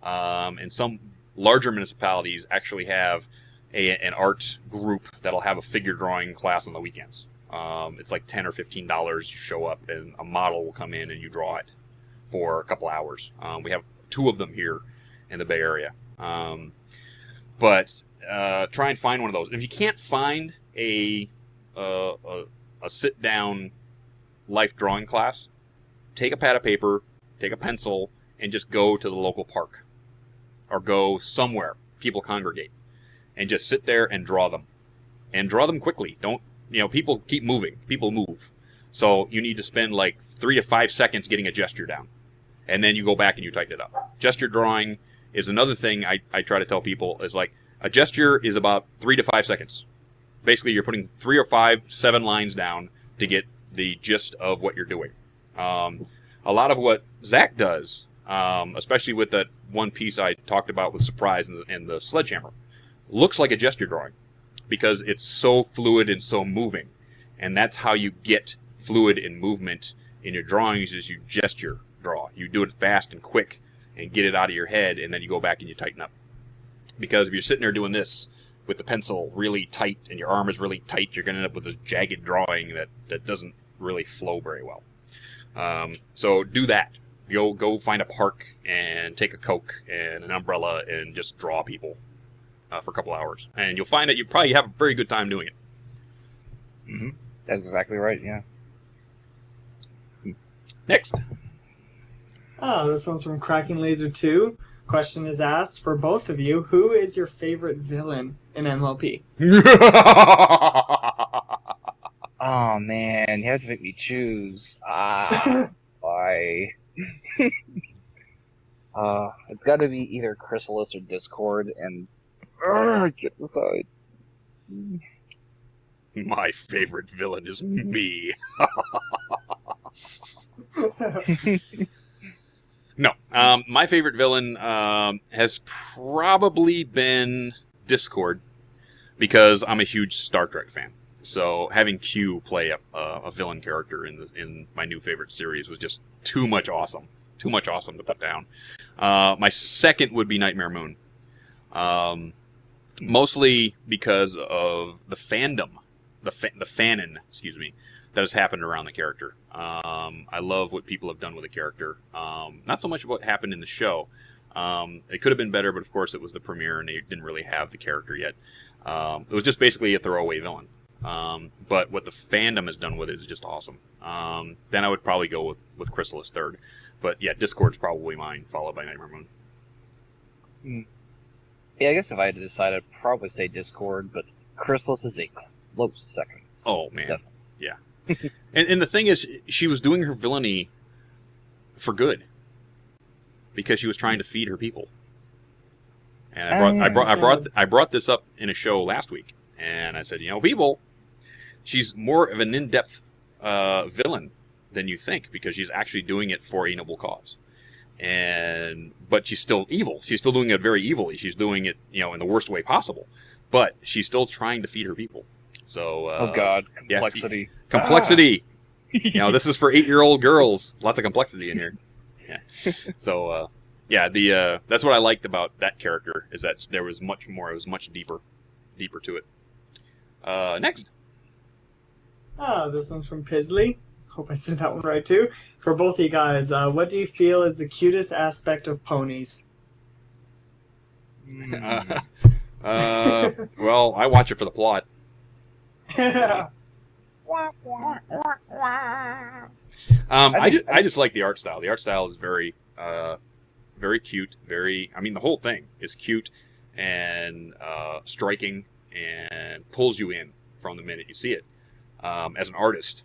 And some larger municipalities actually have an art group that'll have a figure drawing class on the weekends. It's like $10 or $15. You show up, and a model will come in, and you draw it for a couple hours. We have 2 of them here in the Bay Area. But try and find one of those. If you can't find a sit-down life drawing class, take a pad of paper, take a pencil, and just go to the local park. Or go somewhere people congregate. And just sit there and draw them. And draw them quickly. Don't, people keep moving. People move. So you need to spend like 3 to 5 seconds getting a gesture down. And then you go back and you tighten it up. Gesture drawing is another thing I try to tell people is like, a gesture is about 3 to 5 seconds. Basically, you're putting 3 or 5, 7 lines down to get the gist of what you're doing. A lot of what Zach does, especially with that one piece I talked about with Surprise and the sledgehammer, looks like a gesture drawing because it's so fluid and so moving. And that's how you get fluid and movement in your drawings is you gesture draw. You do it fast and quick and get it out of your head, and then you go back and you tighten up. Because if you're sitting there doing this with the pencil really tight and your arm is really tight, you're going to end up with a jagged drawing that doesn't really flow very well. So do that. Go find a park and take a Coke and an umbrella and just draw people for a couple hours. And you'll find that you probably have a very good time doing it. Mm-hmm. That's exactly right, yeah. Next. Oh, this one's from Cracking Laser 2. Question is asked for both of you. Who is your favorite villain in MLP? Oh, man. You have to make me choose. Why? It's got to be either Chrysalis or Discord, and get aside. My favorite villain is me. No, my favorite villain has probably been Discord because I'm a huge Star Trek fan. So having Q play a villain character in my new favorite series was just too much awesome to put down. My second would be Nightmare Moon, mostly because of the fandom, the fanon, that has happened around the character. I love what people have done with the character. Not so much what happened in the show. It could have been better, but of course it was the premiere and they didn't really have the character yet. It was just basically a throwaway villain. But what the fandom has done with it is just awesome. Then I would probably go with Chrysalis third. But yeah, Discord's probably mine, followed by Nightmare Moon. Yeah, I guess if I had to decide, I'd probably say Discord, but Chrysalis is a close second. Oh, man. Definitely. Yeah. and the thing is, she was doing her villainy for good. Because she was trying to feed her people. And I brought this up in a show last week. And I said, people, she's more of an in-depth villain than you think, because she's actually doing it for a noble cause. But she's still evil. She's still doing it very evilly. She's doing it, in the worst way possible. But she's still trying to feed her people. So, oh God, complexity. Yeah, complexity. This is for 8-year-old girls. Lots of complexity in here. Yeah. So, that's what I liked about that character, is that there was much more. It was much deeper to it. Next. This one's from Pisley. Hope I said that one right too. For both of you guys, what do you feel is the cutest aspect of ponies? Well, I watch it for the plot. I just like the art style. The art style is very cute. The whole thing is cute and striking and pulls you in from the minute you see it. As an artist,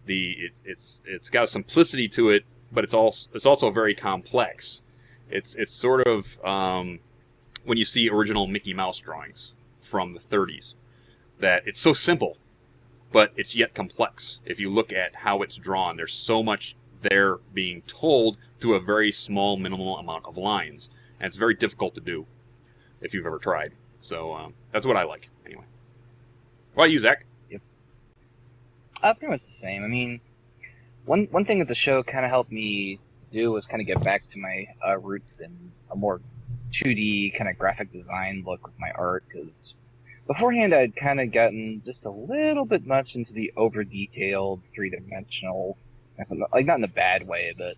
it's got a simplicity to it, but it's also very complex. It's sort of when you see original Mickey Mouse drawings from the 30s, that it's so simple, but it's yet complex. If you look at how it's drawn, there's so much there being told through a very small, minimal amount of lines, and it's very difficult to do if you've ever tried. So that's what I like, anyway. What about you, Zach? Yep. Pretty much the same. One thing that the show kind of helped me do was kind of get back to my roots in a more 2D kind of graphic design look with my art, because beforehand I'd kind of gotten just a little bit much into the over-detailed, three-dimensional, like not in a bad way, but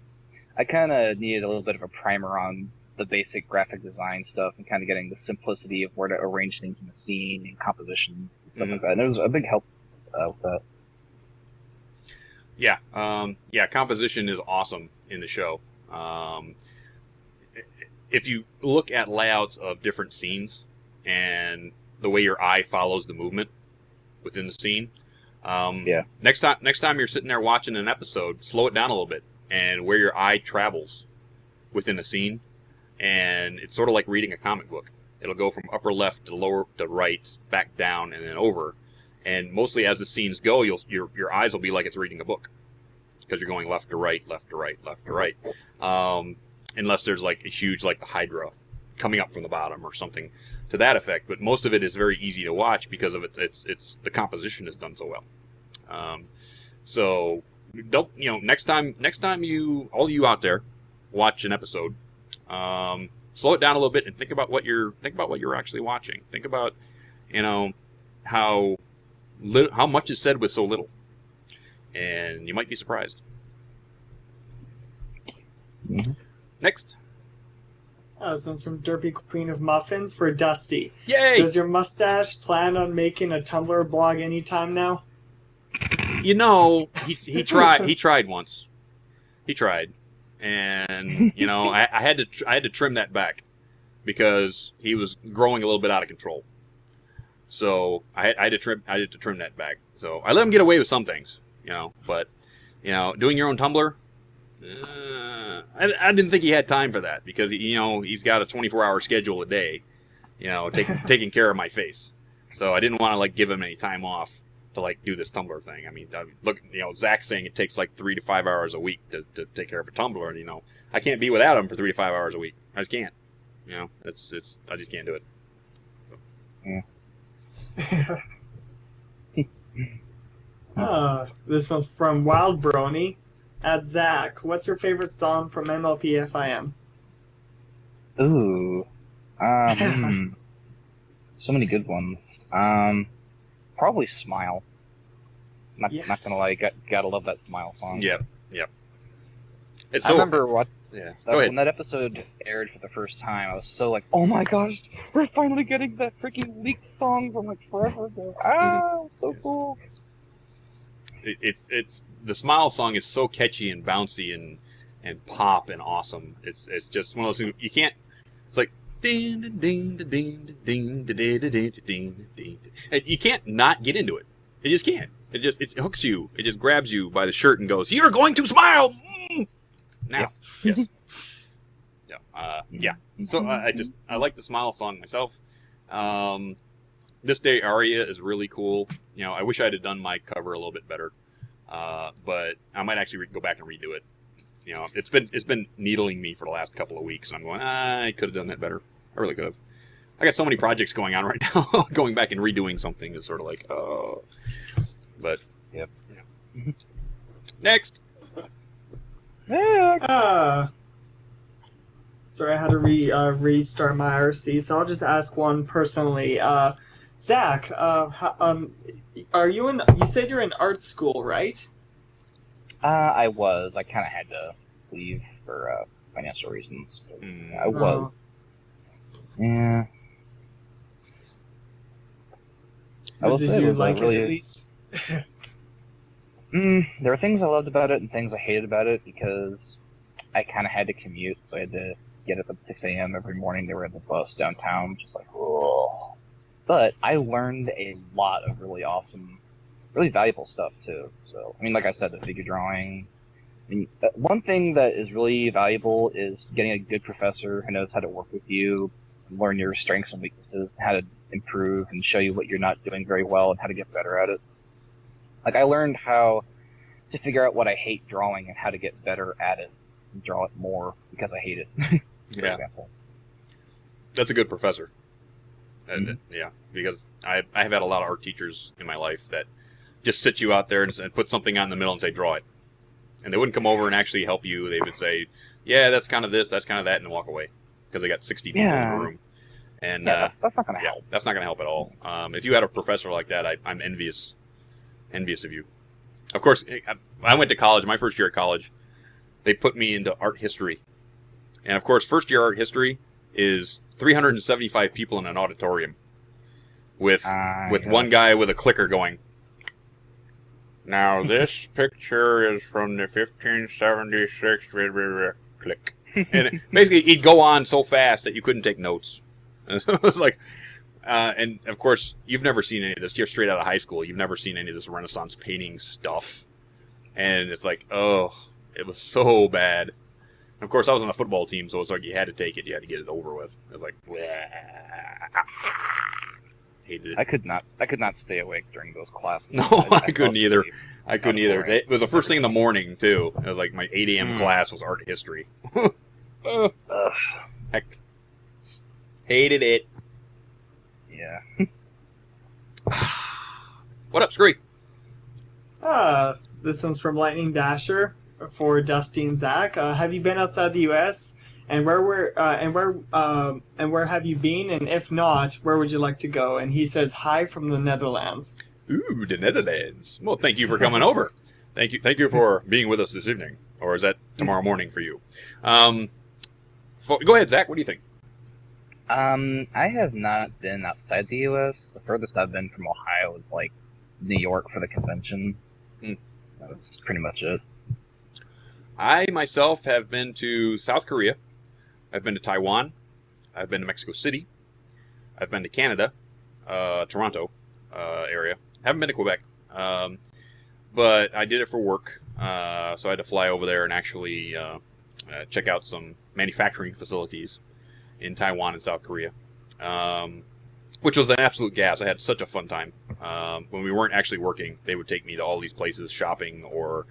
I kind of needed a little bit of a primer on the basic graphic design stuff and kind of getting the simplicity of where to arrange things in the scene and composition and stuff like that. And it was a big help with that. Yeah, composition is awesome in the show. If you look at layouts of different scenes and the way your eye follows the movement within the scene, next time you're sitting there watching an episode, slow it down a little bit and where your eye travels within a scene, and it's sort of like reading a comic book. It'll go from upper left to lower to right, back down, and then over. And mostly as the scenes go, your eyes will be like it's reading a book because you're going left to right, left to right, left to right. Unless there's like a huge, like the Hydra coming up from the bottom or something to that effect. But most of it is very easy to watch because of it's the composition is done so well. So don't, next time you, all you out there, watch an episode, slow it down a little bit and think about what you're actually watching. Think about, how much is said with so little, and you might be surprised. Mm-hmm. Next. This one's from Derpy Queen of Muffins for Dusty. Yay! Does your mustache plan on making a Tumblr blog anytime now? He tried. He tried once. He tried, and I had to trim that back because he was growing a little bit out of control. So I had to trim that back. So I let him get away with some things, but doing your own Tumblr. I didn't think he had time for that because he's got a 24-hour schedule a day, taking care of my face. So I didn't want to give him any time off to do this Tumblr thing. I mean, look, Zach's saying it takes 3 to 5 hours a week to take care of a Tumblr, and I can't be without him for 3 to 5 hours a week. I just can't. I just can't do it. So. This one's from Wild Brony. At Zach, what's your favorite song from MLPFIM? Ooh. So many good ones. Probably Smile. Not gonna lie, gotta love that Smile song. Yep. I remember Go ahead. when that episode aired for the first time, I was so oh my gosh, we're finally getting that freaking leaked song from forever ago. So cool. It's the Smile song is so catchy and bouncy and pop and awesome. It's just one of those things you can't. It's like ding ding ding ding ding ding ding ding. You can't not get into it. You just can't. It hooks you. It just grabs you by the shirt and goes, "You're going to smile now." Yep. Yes. Yeah. So I like the Smile song myself. This Day Aria is really cool. I wish I'd have done my cover a little bit better, but I might actually go back and redo it. It's been needling me for the last couple of weeks, and I'm going, I could have done that better. I really could have. I got so many projects going on right now. Going back and redoing something is sort of oh. But yep. Next. Sorry, I had to restart my IRC, so I'll just ask one personally. Zach, are you in? You said you're in art school, right? I was. I kind of had to leave for financial reasons. I was. Yeah. Did you like it at least? There were things I loved about it and things I hated about it because I kind of had to commute, so I had to get up at 6 a.m. every morning to ride the bus downtown, just oh. But I learned a lot of really awesome, really valuable stuff too. So, like I said, the figure drawing. One thing that is really valuable is getting a good professor who knows how to work with you, learn your strengths and weaknesses, how to improve and show you what you're not doing very well and how to get better at it. I learned how to figure out what I hate drawing and how to get better at it and draw it more because I hate it. For example. That's a good professor. Yeah, because I have had a lot of art teachers in my life that just sit you out there and put something on in the middle and say, draw it. And they wouldn't come over and actually help you. They would say, yeah, that's kind of this, that's kind of that, and walk away. Because they got 60 people in the room. And that's not gonna yeah, help. that's not going to help at all. If you had a professor like that, I'm envious of you. Of course, I went to college. My first year at college, they put me into art history, and of course, first year art history is 375 people in an auditorium with one guy with a clicker going. Now this picture is from the 1576 click, and basically he'd go on so fast that you couldn't take notes. It was like, and of course you've never seen any of this. You're straight out of high school. You've never seen any of this Renaissance painting stuff, and it's like, oh, it was so bad. And of course I was on a football team, so it's like you had to take it. You had to get it over with. It was like, hated it. I could not stay awake during those classes. No, I couldn't either. I couldn't either. It was the first thing in the morning too. It was like my 8 a.m. class was art history. Heck, hated it. Yeah. What up, Screwy? This one's from Lightning Dasher for Dusty and Zach. Have you been outside the U.S. and where have you been? And if not, where would you like to go? And he says hi from the Netherlands. Ooh, the Netherlands. Well, thank you for coming over. Thank you for being with us this evening. Or is that tomorrow morning for you? Go ahead, Zach. What do you think? I have not been outside the U.S. The furthest I've been from Ohio is like New York for the convention. That's pretty much it. I myself have been to South Korea. I've been to Taiwan. I've been to Mexico City. I've been to Canada, Toronto area. Haven't been to Quebec, but I did it for work. So I had to fly over there and actually check out some manufacturing facilities in Taiwan and South Korea, which was an absolute gas. I had such a fun time. When we weren't actually working, they would take me to all these places shopping, or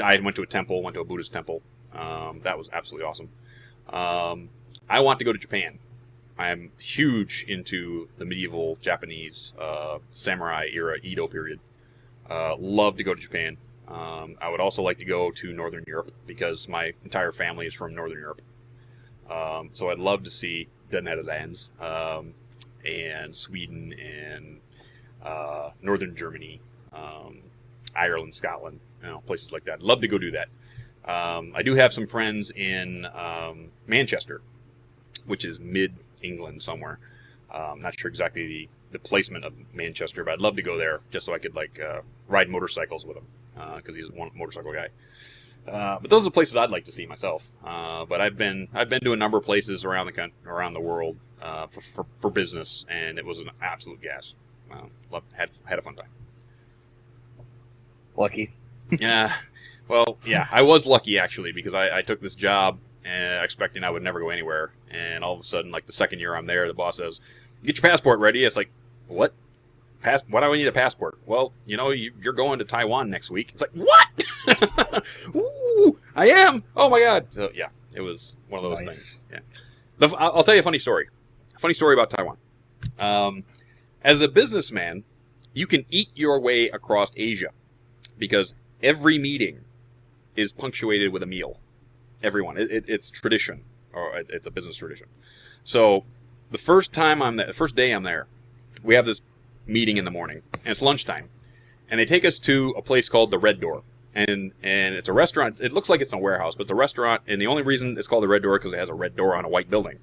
I went to a Buddhist temple. That was absolutely awesome. I want to go to Japan. I'm huge into the medieval Japanese samurai era, Edo period. Love to go to Japan. I would also like to go to Northern Europe because my entire family is from Northern Europe. So I'd love to see the Netherlands and Sweden and Northern Germany, Ireland, Scotland, places like that. I'd love to go do that. I do have some friends in Manchester, which is mid-England somewhere. I'm not sure exactly the placement of Manchester, but I'd love to go there just so I could ride motorcycles with him because he's one motorcycle guy. But those are the places I'd like to see myself. But I've been to a number of places around the world for business, and it was an absolute gas. Had a fun time. Lucky. Yeah. Well, yeah, I was lucky actually because I took this job expecting I would never go anywhere, and all of a sudden, like the second year I'm there, the boss says, "Get your passport ready." It's like, what? Why do I need a passport? Well, you're going to Taiwan next week. It's like, what? Ooh, I am. Oh my God. So, yeah, it was one of those things. Yeah. I'll tell you a funny story. A funny story about Taiwan. As a businessman, you can eat your way across Asia because every meeting is punctuated with a meal. Everyone. It's tradition, or it's a business tradition. So the first day I'm there, we have this meeting in the morning, and it's lunchtime, and they take us to a place called the Red Door, and it's a restaurant. It looks like it's in a warehouse, but it's a restaurant, and the only reason it's called the Red Door is because it has a red door on a white building.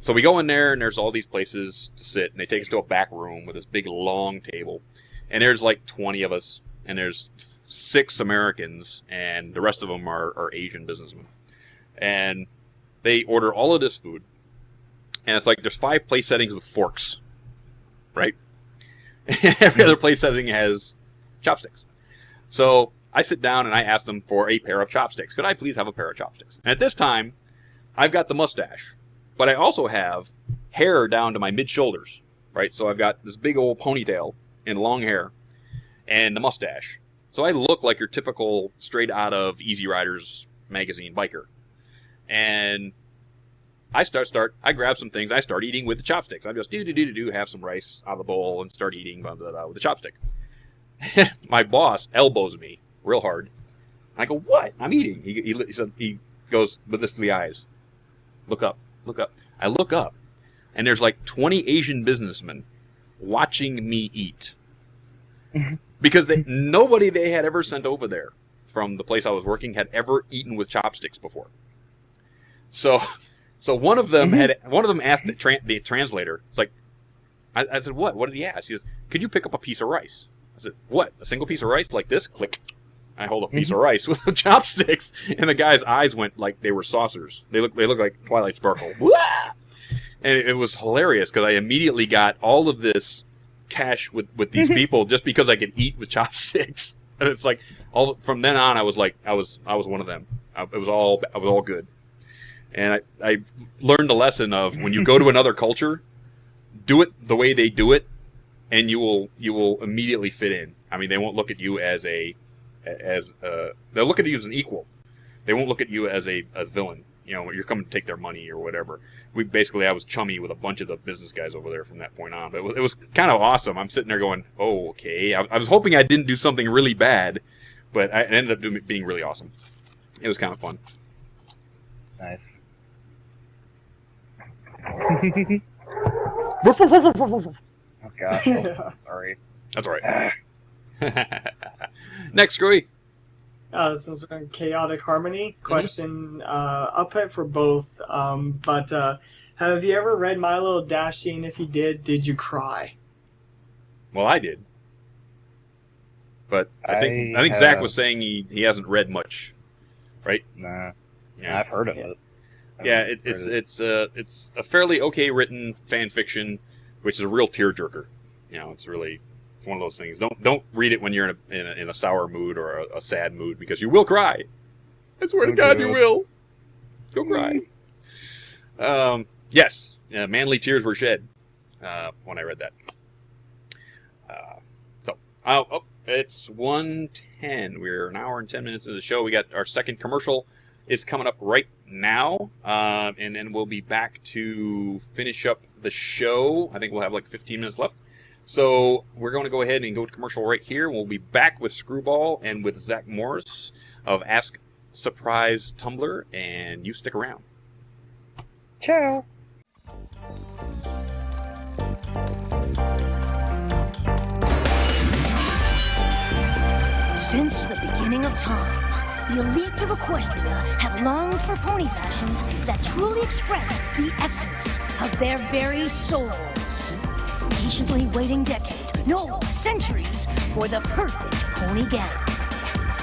So we go in there, and there's all these places to sit, and they take us to a back room with this big long table, and there's like 20 of us, and there's 6 Americans, and the rest of them are Asian businessmen, and they order all of this food, and it's like there's 5 place settings with forks, right? Every other place setting has chopsticks. So I sit down and I ask them for a pair of chopsticks. Could I please have a pair of chopsticks? And at this time, I've got the mustache, but I also have hair down to my mid-shoulders, right? So I've got this big old ponytail and long hair and the mustache. So I look like your typical straight out of Easy Riders magazine biker. And I I grab some things, I start eating with the chopsticks. I just have some rice out of the bowl and start eating with the chopstick. My boss elbows me real hard. I go, "What? I'm eating." He goes with this to the eyes. Look up. I look up. and there's like 20 Asian businessmen watching me eat. Because nobody they had ever sent over there from the place I was working had ever eaten with chopsticks before. So one of them asked the translator. It's like, I said, what? What did he ask? He says, could you pick up a piece of rice? I said, what? A single piece of rice like this? Click. I hold a piece of rice with the chopsticks, and the guy's eyes went like they were saucers. They look like Twilight Sparkle. And it was hilarious because I immediately got all of this cash with these people just because I could eat with chopsticks. And it's like from then on, I was like I was one of them. I was all good. And I learned the lesson of when you go to another culture, do it the way they do it, and you will immediately fit in. I mean, they won't look at you they'll look at you as an equal. They won't look at you as a villain. You know, you're coming to take their money or whatever. I was chummy with a bunch of the business guys over there from that point on. But it was kind of awesome. I'm sitting there going, oh, okay. I was hoping I didn't do something really bad, but I ended up being really awesome. It was kind of fun. Nice. Oh gosh, sorry. That's all right. Next, Screwy. This is Chaotic Harmony. Question, I'll put it for both. But have you ever read My Little Dashie? And if you did you cry? Well, I did. But I think Zach was saying he hasn't read much, right? Nah. Yeah. I've heard of it. Yeah, it's a fairly okay written fan fiction, which is a real tearjerker. You know, it's one of those things. Don't read it when you're in a sour mood or a sad mood because you will cry. I swear to God, you will. You'll cry. Yes, manly tears were shed when I read that. It's 1:10. We're an hour and 10 minutes into the show. We got our second commercial is coming up right now, and then we'll be back to finish up the show. I think we'll have like 15 minutes left. So we're going to go ahead and go to commercial right here. We'll be back with Screwball and with Zach Morris of Ask Surprise Tumblr, and you stick around. Ciao. Since the beginning of time, the elite of Equestria have longed for pony fashions that truly express the essence of their very souls. Patiently waiting decades, no, centuries, for the perfect pony gown.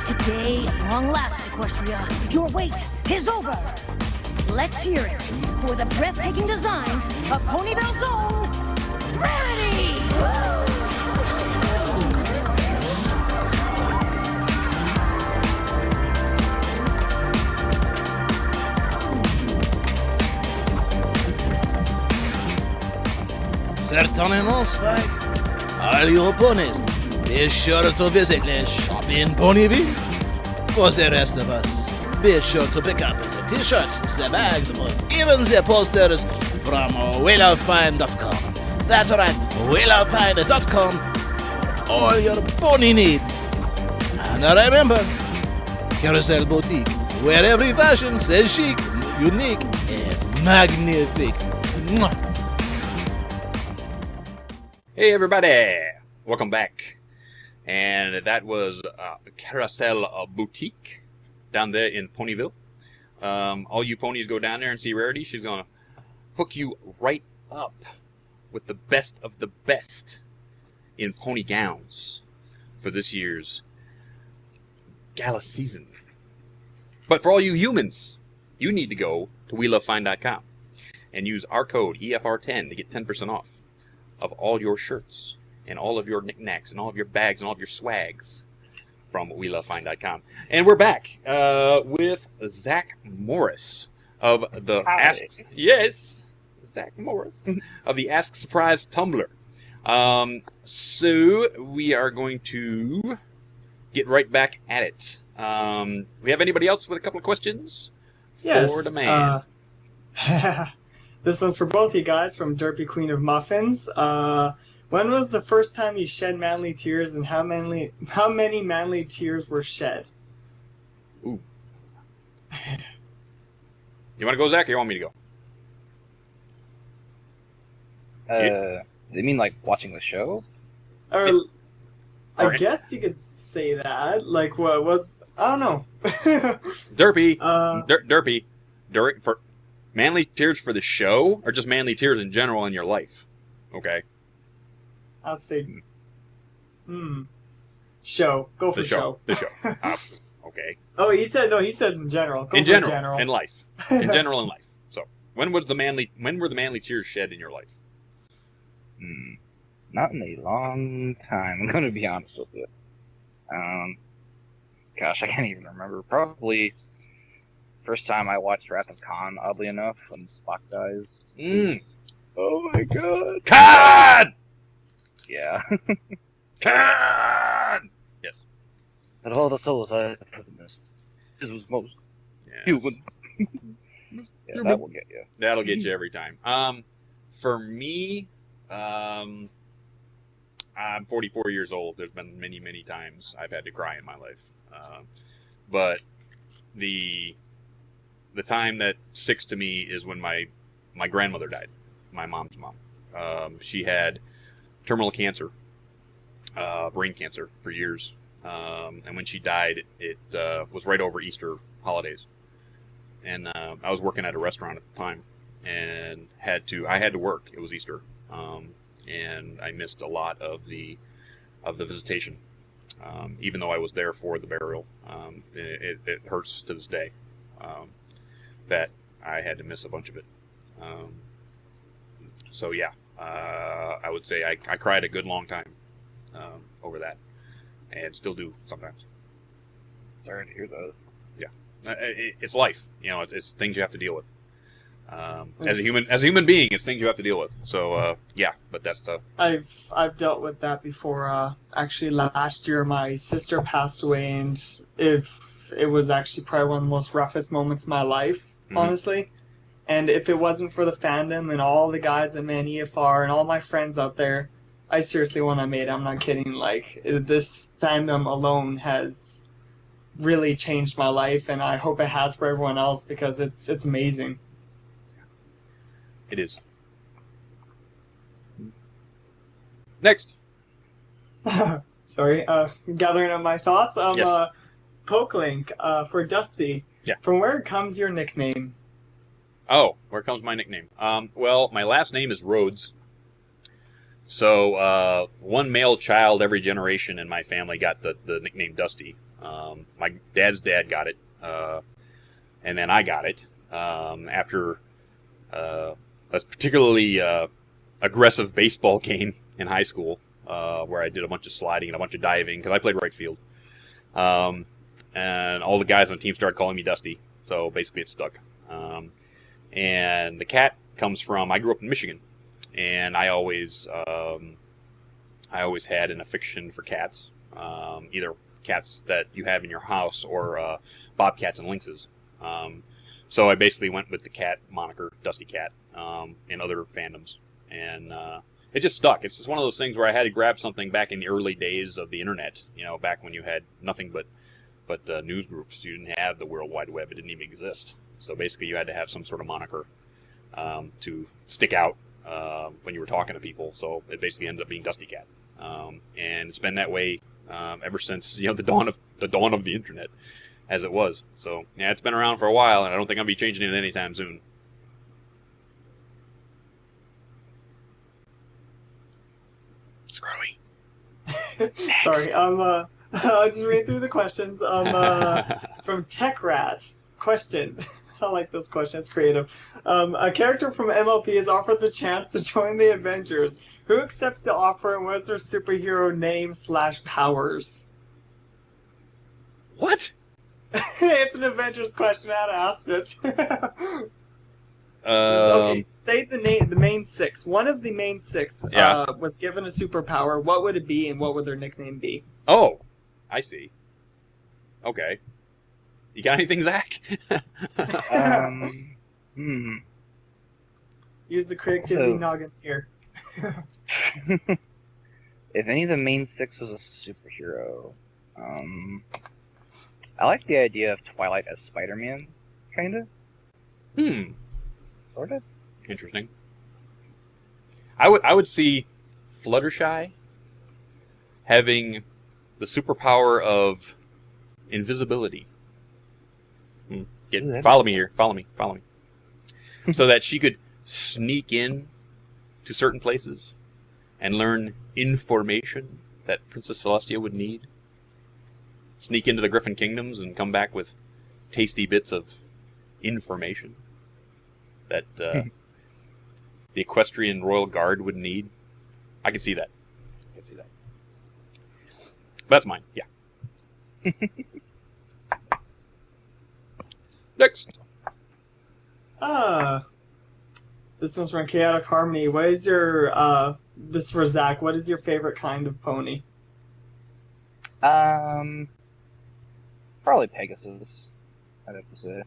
Today, at long last, Equestria, your wait is over. Let's hear it for the breathtaking designs of Ponyville's own Rarity! Certainement, Spike. All your ponies, be sure to visit the shop in Ponyville. For the rest of us, be sure to pick up the t-shirts, the bags, or even the posters from WillowFine.com. That's right, WillowFine.com for all your pony needs. And remember, Carousel Boutique, where every fashion says chic, unique, and magnifique. Mwah. Hey everybody, welcome back. And that was Carousel Boutique down there in Ponyville. All you ponies go down there and see Rarity. She's going to hook you right up with the best of the best in pony gowns for this year's gala season. But for all you humans, you need to go to WeLoveFine.com and use our code EFR10 to get 10% off of all your shirts and all of your knickknacks and all of your bags and all of your swags from WeLoveFine.com. And we're back with Zach Morris of the Zach Morris of the Ask Surprise Tumblr. So we are going to get right back at it. We have anybody else with a couple of questions for the man? This one's for both you guys from Derpy Queen of Muffins. When was the first time you shed manly tears, and how many manly tears were shed? Ooh. You want to go, Zach, or you want me to go? They mean like watching the show? Or, Or- I guess you could say that. Like, what was... I don't know. Derpy. Uh, Derpy. For manly tears for the show, or just manly tears in general in your life? Okay. I'll say... Show. Go for The show. The show. Okay. Oh, he says in general. Go In for general, in life. In general, in life. So, when were the manly tears shed in your life? Not in a long time. I'm gonna be honest with you. Gosh, I can't even remember. Probably first time I watched Wrath of Khan, oddly enough, when Spock dies. Oh my god. Khan! Yeah. Khan! Yes. Out of all the souls I have witnessed, this was most Yes. human. Yeah, that will get you. That'll get you every time. For me, I'm 44 years old. There's been many, many times I've had to cry in my life. But the time that sticks to me is when my grandmother died, my mom's mom. She had terminal cancer, brain cancer for years. And when she died, it was right over Easter holidays. And I was working at a restaurant at the time and I had to work. It was Easter. And I missed a lot of the visitation. Even though I was there for the burial, it hurts to this day that I had to miss a bunch of it. So yeah, I would say I cried a good long time over that, and still do sometimes. Sorry to hear that. Yeah, it's life. You know, it's things you have to deal with. As a human being, it's things you have to deal with. So yeah, but that's the. I've dealt with that before. Actually, last year my sister passed away, and if it was actually probably one of the most roughest moments of my life, honestly. And if it wasn't for the fandom and all the guys at ManEFR and all my friends out there, I seriously wouldn't have made it. I'm not kidding. Like, this fandom alone has really changed my life, and I hope it has for everyone else, because it's amazing. It is. Next. Sorry, gathering up my thoughts. Yes. Pokelink, for Dusty. Yeah. From where comes your nickname? Oh, where comes my nickname? Well, my last name is Rhodes. So, one male child every generation in my family got the nickname Dusty. My dad's dad got it, and then I got it after a particularly aggressive baseball game in high school, where I did a bunch of sliding and a bunch of diving, because I played right field. And all the guys on the team started calling me Dusty, so basically it stuck. And the cat comes from, I grew up in Michigan, and I always had an affection for cats, either cats that you have in your house or bobcats and lynxes. So I basically went with the cat moniker, DustyKatt, in other fandoms, and it just stuck. It's just one of those things where I had to grab something back in the early days of the internet, you know, back when you had nothing but news groups. You didn't have the World Wide Web. It didn't even exist. So basically you had to have some sort of moniker to stick out when you were talking to people. So it basically ended up being DustyKatt. And it's been that way ever since, you know, the dawn of the internet, as it was. So yeah, it's been around for a while, and I don't think I'll be changing it anytime soon. Screwy. Sorry, I'll just read through the questions. From TechRat, question. I like this question, it's creative. A character from MLP is offered the chance to join the Avengers. Who accepts the offer, and what is their superhero name / powers? What? It's an Avengers question, I had to ask it. Okay, say the main six. One of the main six was given a superpower. What would it be, and what would their nickname be? Oh, I see. Okay. You got anything, Zach? Use the creativity noggin here. If any of the main six was a superhero, I like the idea of Twilight as Spider-Man, kinda. Sort of. Interesting. I would see Fluttershy having the superpower of invisibility. Follow me here. Follow me. So that she could sneak in to certain places and learn information that Princess Celestia would need. Sneak into the Griffin Kingdoms and come back with tasty bits of information that the Equestrian Royal Guard would need. I can see that. That's mine, yeah. Next. This one's from Chaotic Harmony. What is your, this is for Zach, what is your favorite kind of pony? Probably Pegasus, I'd have to say.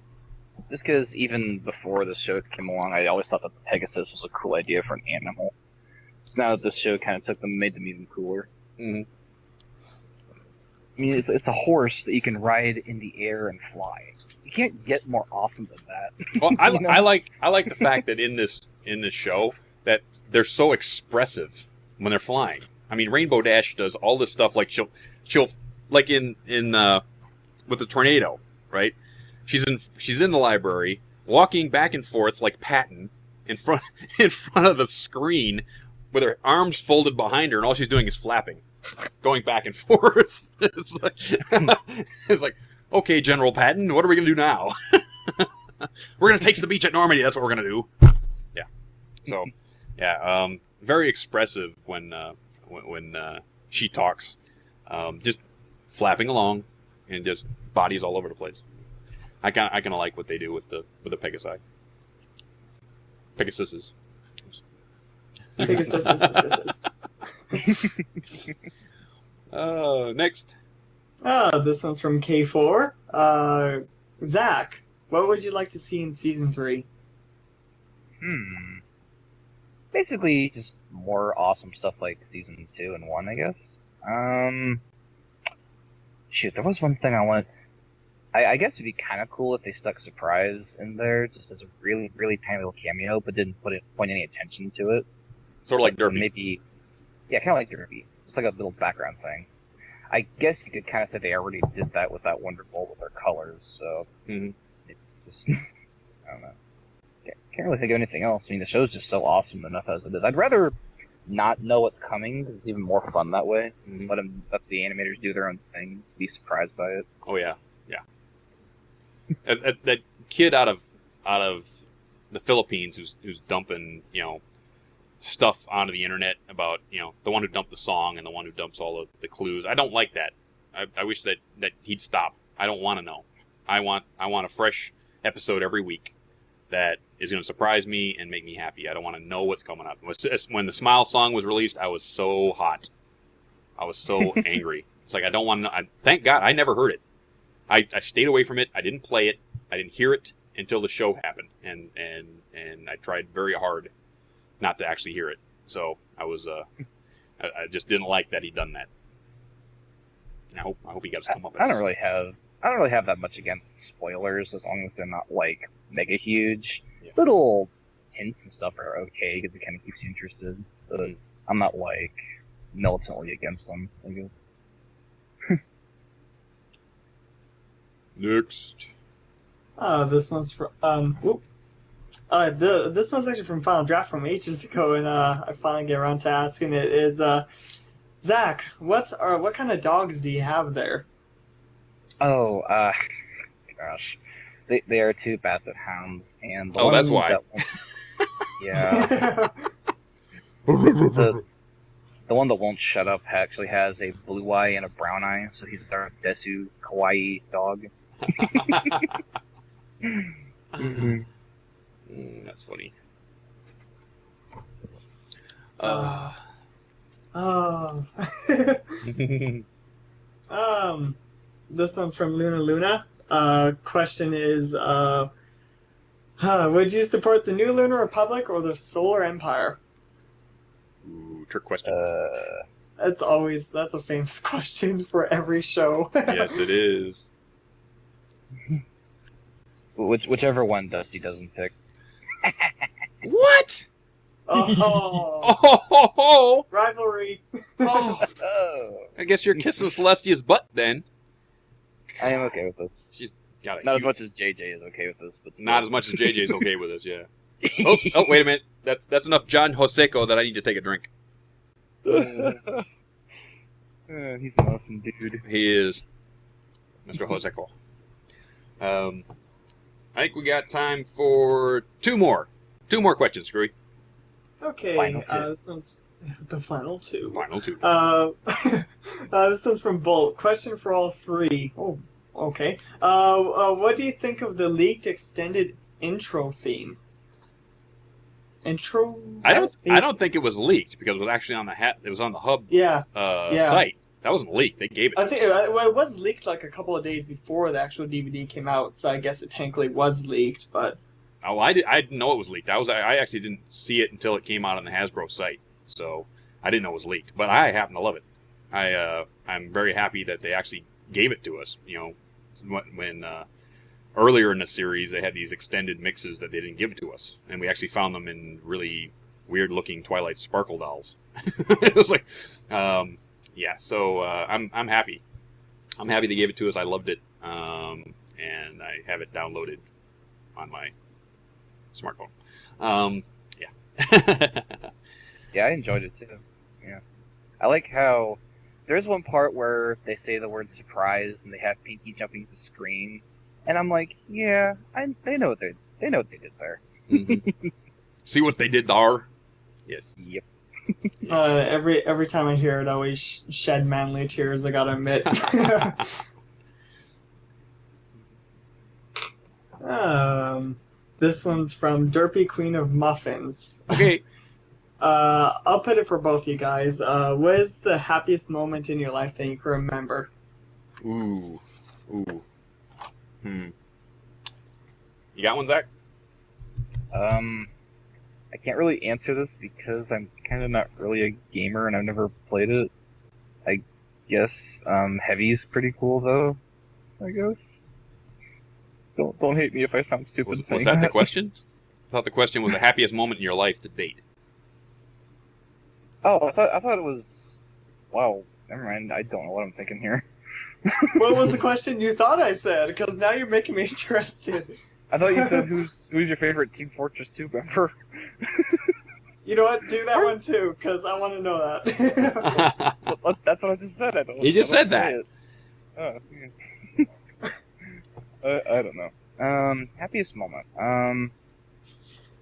Just because even before this show came along, I always thought that the Pegasus was a cool idea for an animal. So now that this show kind of made them even cooler. Mm-hmm. I mean, it's a horse that you can ride in the air and fly. You can't get more awesome than that. Well, I like the fact that in this show that they're so expressive when they're flying. I mean, Rainbow Dash does all this stuff like she'll like in with the tornado, right? She's in the library, walking back and forth like Patton in front of the screen with her arms folded behind her, and all she's doing is flapping, going back and forth. It's like, okay, General Patton, what are we gonna do now? We're gonna take to the beach at Normandy. That's what we're gonna do. Yeah. So, yeah, very expressive when she talks, just flapping along and just bodies all over the place. I kind of like what they do with the Pegasi. Pegasuses. Pegasus. Next. This one's from K4. Zach, what would you like to see in Season 3? Basically, just more awesome stuff like Season 2 and 1, I guess. Shoot, there was one thing I wanted... I guess it'd be kind of cool if they stuck Surprise in there, just as a really, really tiny little cameo, but didn't point any attention to it. Sort of like Derpy. Maybe, yeah, kind of like Derpy. Just like a little background thing. I guess you could kind of say they already did that with that Wonder Bolt with their colors, so... It's just... I don't know. Can't really think of anything else. I mean, the show's just so awesome enough as it is. I'd rather not know what's coming, because it's even more fun that way. Let the animators do their own thing, be surprised by it. Oh, yeah. That kid out of the Philippines who's dumping, stuff onto the internet about, the one who dumped the song and the one who dumps all of the clues. I don't like that. I wish that he'd stop. I don't want to know. I want a fresh episode every week that is going to surprise me and make me happy. I don't want to know what's coming up. When the Smile song was released, I was so hot. I was so angry. It's like, I don't want to know. Thank God I never heard it. I stayed away from it. I didn't play it. I didn't hear it until the show happened, and I tried very hard not to actually hear it. So I was I just didn't like that he'd done that. I hope he got his comeuppance. I don't really have that much against spoilers as long as they're not like mega huge. Yeah. Little hints and stuff are okay because it kind of keeps you interested. But I'm not like militantly against them. I guess. Next. This one's from this one's actually from Final Draft from ages ago, and I finally get around to asking it. Is Zach, what kind of dogs do you have there? Oh, gosh, they are 2 basset hounds, and that's why. Yeah. The one that won't shut up actually has a blue eye and a brown eye, so he's our Desu Kawaii dog. That's funny. This one's from Luna. Question is, would you support the New Lunar Republic or the Solar Empire? Ooh, trick question. That's a famous question for every show. Yes, it is. Whichever one Dusty doesn't pick. What? Oh, Oh, rivalry. oh. Oh, I guess you're kissing Celestia's butt then. I am okay with this. She's got a Not as huge- much as JJ is okay with this, but still. Not as much as JJ's okay with us, yeah. Oh, wait a minute. That's enough John Joseco that I need to take a drink. He's an awesome dude. He is Mr. Joseco. I think we got time for two more questions, Screwy. Okay, Final two. this one's the final two. Final two. This one's from Bolt. Question for all three. Oh, okay. What do you think of the leaked extended intro theme? Intro? I theme? don't think it was leaked because it was actually on the it was on the hub Yeah, site. That wasn't leaked. They gave it. I think well, it was leaked like a couple of days before the actual DVD came out, so I guess it technically was leaked. But Oh, I didn't know it was leaked. I actually didn't see it until it came out on the Hasbro site, so I didn't know it was leaked. But I happen to love it. I'm very happy that they actually gave it to us. You know, when earlier in the series they had these extended mixes that they didn't give to us, and we actually found them in really weird-looking Twilight Sparkle dolls. It was like, yeah. So I'm happy. I'm happy they gave it to us. I loved it, and I have it downloaded on my smartphone. Yeah. Yeah, I enjoyed it too. Yeah. I like how there's one part where they say the word surprise and they have Pinky jumping the screen, and I'm like, yeah, they know what they did there. Mm-hmm. See what they did there? Yes. Yep. every time I hear it, I always shed manly tears. I gotta admit. This one's from Derpy Queen of Muffins. Okay. I'll put it for both you guys. What is the happiest moment in your life that you can remember? Ooh. You got one, Zach? I can't really answer this because I'm kind of not really a gamer and I've never played it. I guess Heavy's pretty cool though. I guess. Don't hate me if I sound stupid. Was saying that the question? I thought the question was the happiest moment in your life to date. Oh, I thought it was. Wow, never mind. I don't know what I'm thinking here. What was the question you thought I said? Because now you're making me interested. I thought you said who's your favorite Team Fortress 2 member? You know what? Do that one too, because I want to know that. Well, that's what I just said. I don't. You just I don't said that. say it. Oh, yeah. I don't know. Happiest moment.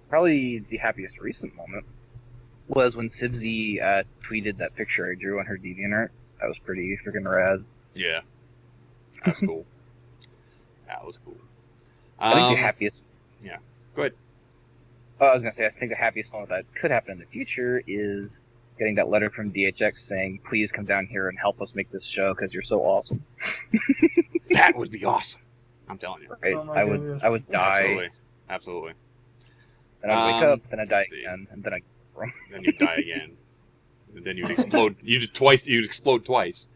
Probably the happiest recent moment was when Sibsy tweeted that picture I drew on her DeviantArt. That was pretty freaking rad. Yeah. That's cool. That was cool. I think the happiest. Yeah. Go ahead. I was gonna say I think the happiest moment that could happen in the future is getting that letter from DHX saying, "Please come down here and help us make this show because you're so awesome." That would be awesome. I'm telling you. Right? Oh my goodness. I would die, Absolutely. then I'd wake up, then I'd die let's see. again, and then I. Then you'd die again. And then you'd explode. You'd explode twice.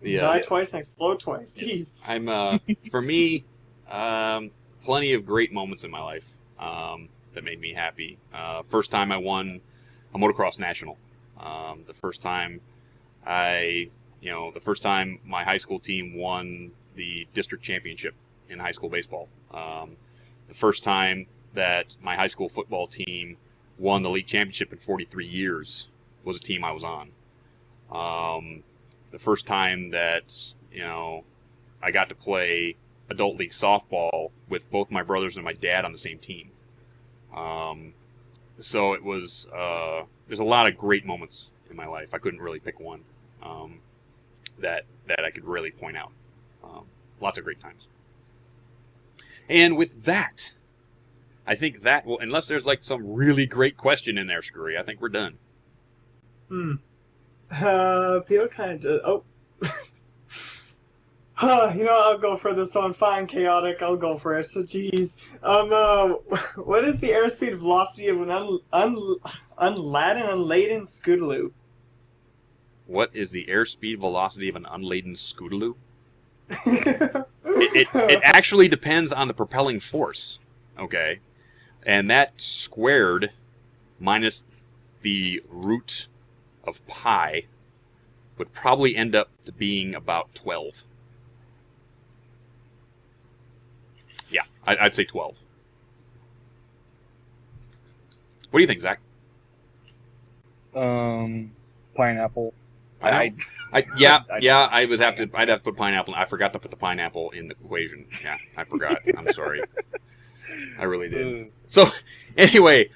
Die twice and explode twice. Jeez. I'm for me, plenty of great moments in my life that made me happy. First time I won a motocross national. The first time the first time my high school team won the district championship in high school baseball. The first time that my high school football team won the league championship in 43 years was a team I was on. The first time that, I got to play adult league softball with both my brothers and my dad on the same team. So it was, there's a lot of great moments in my life. I couldn't really pick one that I could really point out. Lots of great times. And with that, I think that will, unless there's like some really great question in there, Screwy, I think we're done. People kind of. I'll go for this one. Fine, chaotic. I'll go for it. So, jeez. What is the airspeed velocity of an unladen scootaloo? What is the airspeed velocity of an unladen scootaloo? It actually depends on the propelling force. Okay, and that squared minus the root of pi would probably end up to being about 12. Yeah, I'd say 12. What do you think, Zach? Pineapple. I'd have to put pineapple. I forgot to put the pineapple in the equation. Yeah, I forgot. I'm sorry. I really did. So, anyway,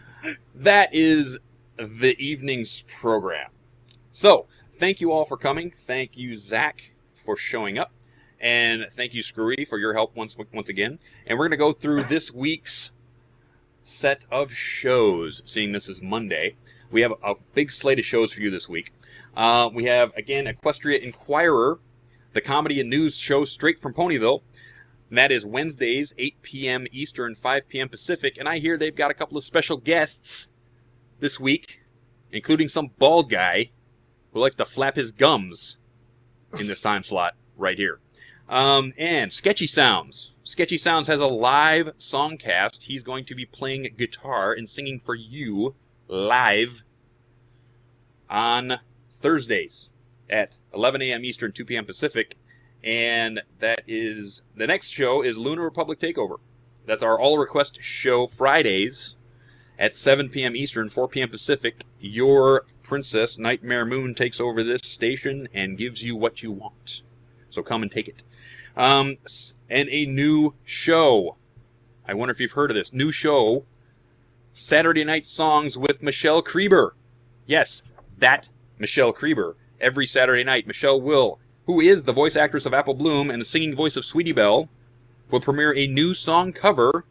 that is the evening's program. So, thank you all for coming. Thank you, Zach, for showing up. And thank you, Screwy, for your help once again. And we're going to go through this week's set of shows, seeing this is Monday. We have a big slate of shows for you this week. We have, again, Equestria Inquirer, the comedy and news show straight from Ponyville. And that is Wednesdays, 8 p.m. Eastern, 5 p.m. Pacific. And I hear they've got a couple of special guests this week, including some bald guy who likes to flap his gums in this time slot right here. And Sketchy Sounds. Sketchy Sounds has a live song cast. He's going to be playing guitar and singing for you live on Thursdays at 11 a.m. Eastern, 2 p.m. Pacific. And that is, the next show is Lunar Republic Takeover. That's our All Request show Fridays at 7 p.m. Eastern, 4 p.m. Pacific. Your Princess Nightmare Moon takes over this station and gives you what you want. So come and take it. And a new show. I wonder if you've heard of this. New show, Saturday Night Songs with Michelle Krieber. Yes, that Michelle Krieber. Every Saturday night, Michelle will, who is the voice actress of Apple Bloom and the singing voice of Sweetie Belle, will premiere a new song cover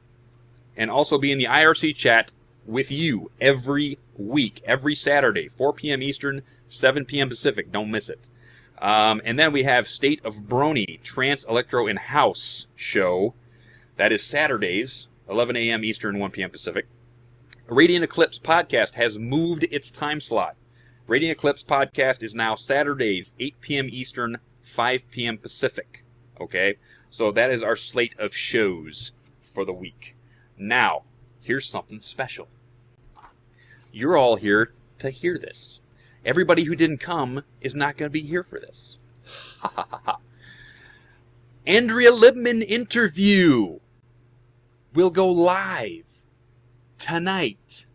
and also be in the IRC chat with you every week, every Saturday, 4 p.m. Eastern, 7 p.m. Pacific. Don't miss it. And then we have State of Brony, Trance, Electro, and House show. That is Saturdays, 11 a.m. Eastern, 1 p.m. Pacific. Radiant Eclipse podcast has moved its time slot. Radiant Eclipse podcast is now Saturdays, 8 p.m. Eastern, 5 p.m. Pacific. Okay? So that is our slate of shows for the week. Now, here's something special. You're all here to hear this. Everybody who didn't come is not going to be here for this. Ha ha ha ha. Andrea Libman interview will go live tonight.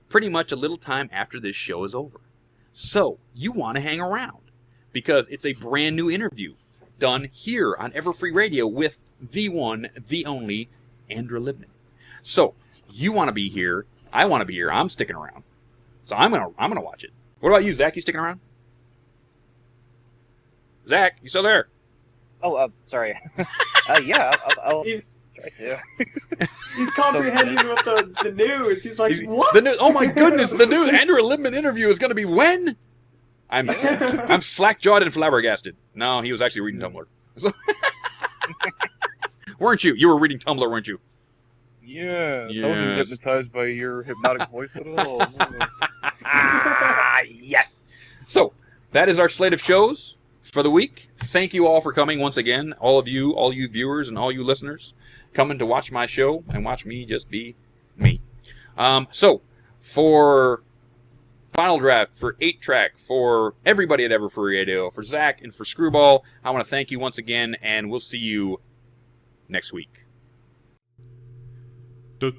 Pretty much a little time after this show is over. So, you want to hang around because it's a brand new interview done here on Everfree Radio with the one, the only Andrea Libman. So, you want to be here, I want to be here, I'm sticking around. So I'm gonna watch it. What about you, Zach? You sticking around? Zach, you still there? Oh, sorry. Yeah, I'll He's try to. he's comprehending with the news. He's like, what? The news, oh my goodness, the new Andrea Libman interview is going to be when? I'm slack-jawed and flabbergasted. No, he was actually reading Tumblr. So, weren't you? You were reading Tumblr, weren't you? Yes. Yes. I wasn't hypnotized by your hypnotic voice at all. No. Yes. So, that is our slate of shows for the week. Thank you all for coming once again. All you viewers and all you listeners coming to watch my show and watch me just be me. So, for Final Draft, for 8-Track, for everybody at Everfree Radio, for Zach and for Screwball, I want to thank you once again, and we'll see you next week. Good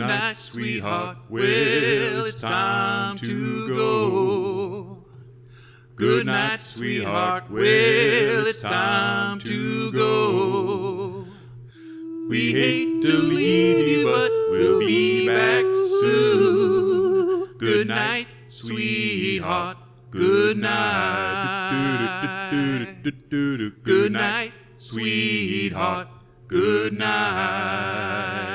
night, sweetheart. Well, it's time to go. Good night, sweetheart. Well, it's time to go. We hate to leave you, but we'll be back soon. Good night, sweetheart. Good night. Good night, sweetheart. Good night.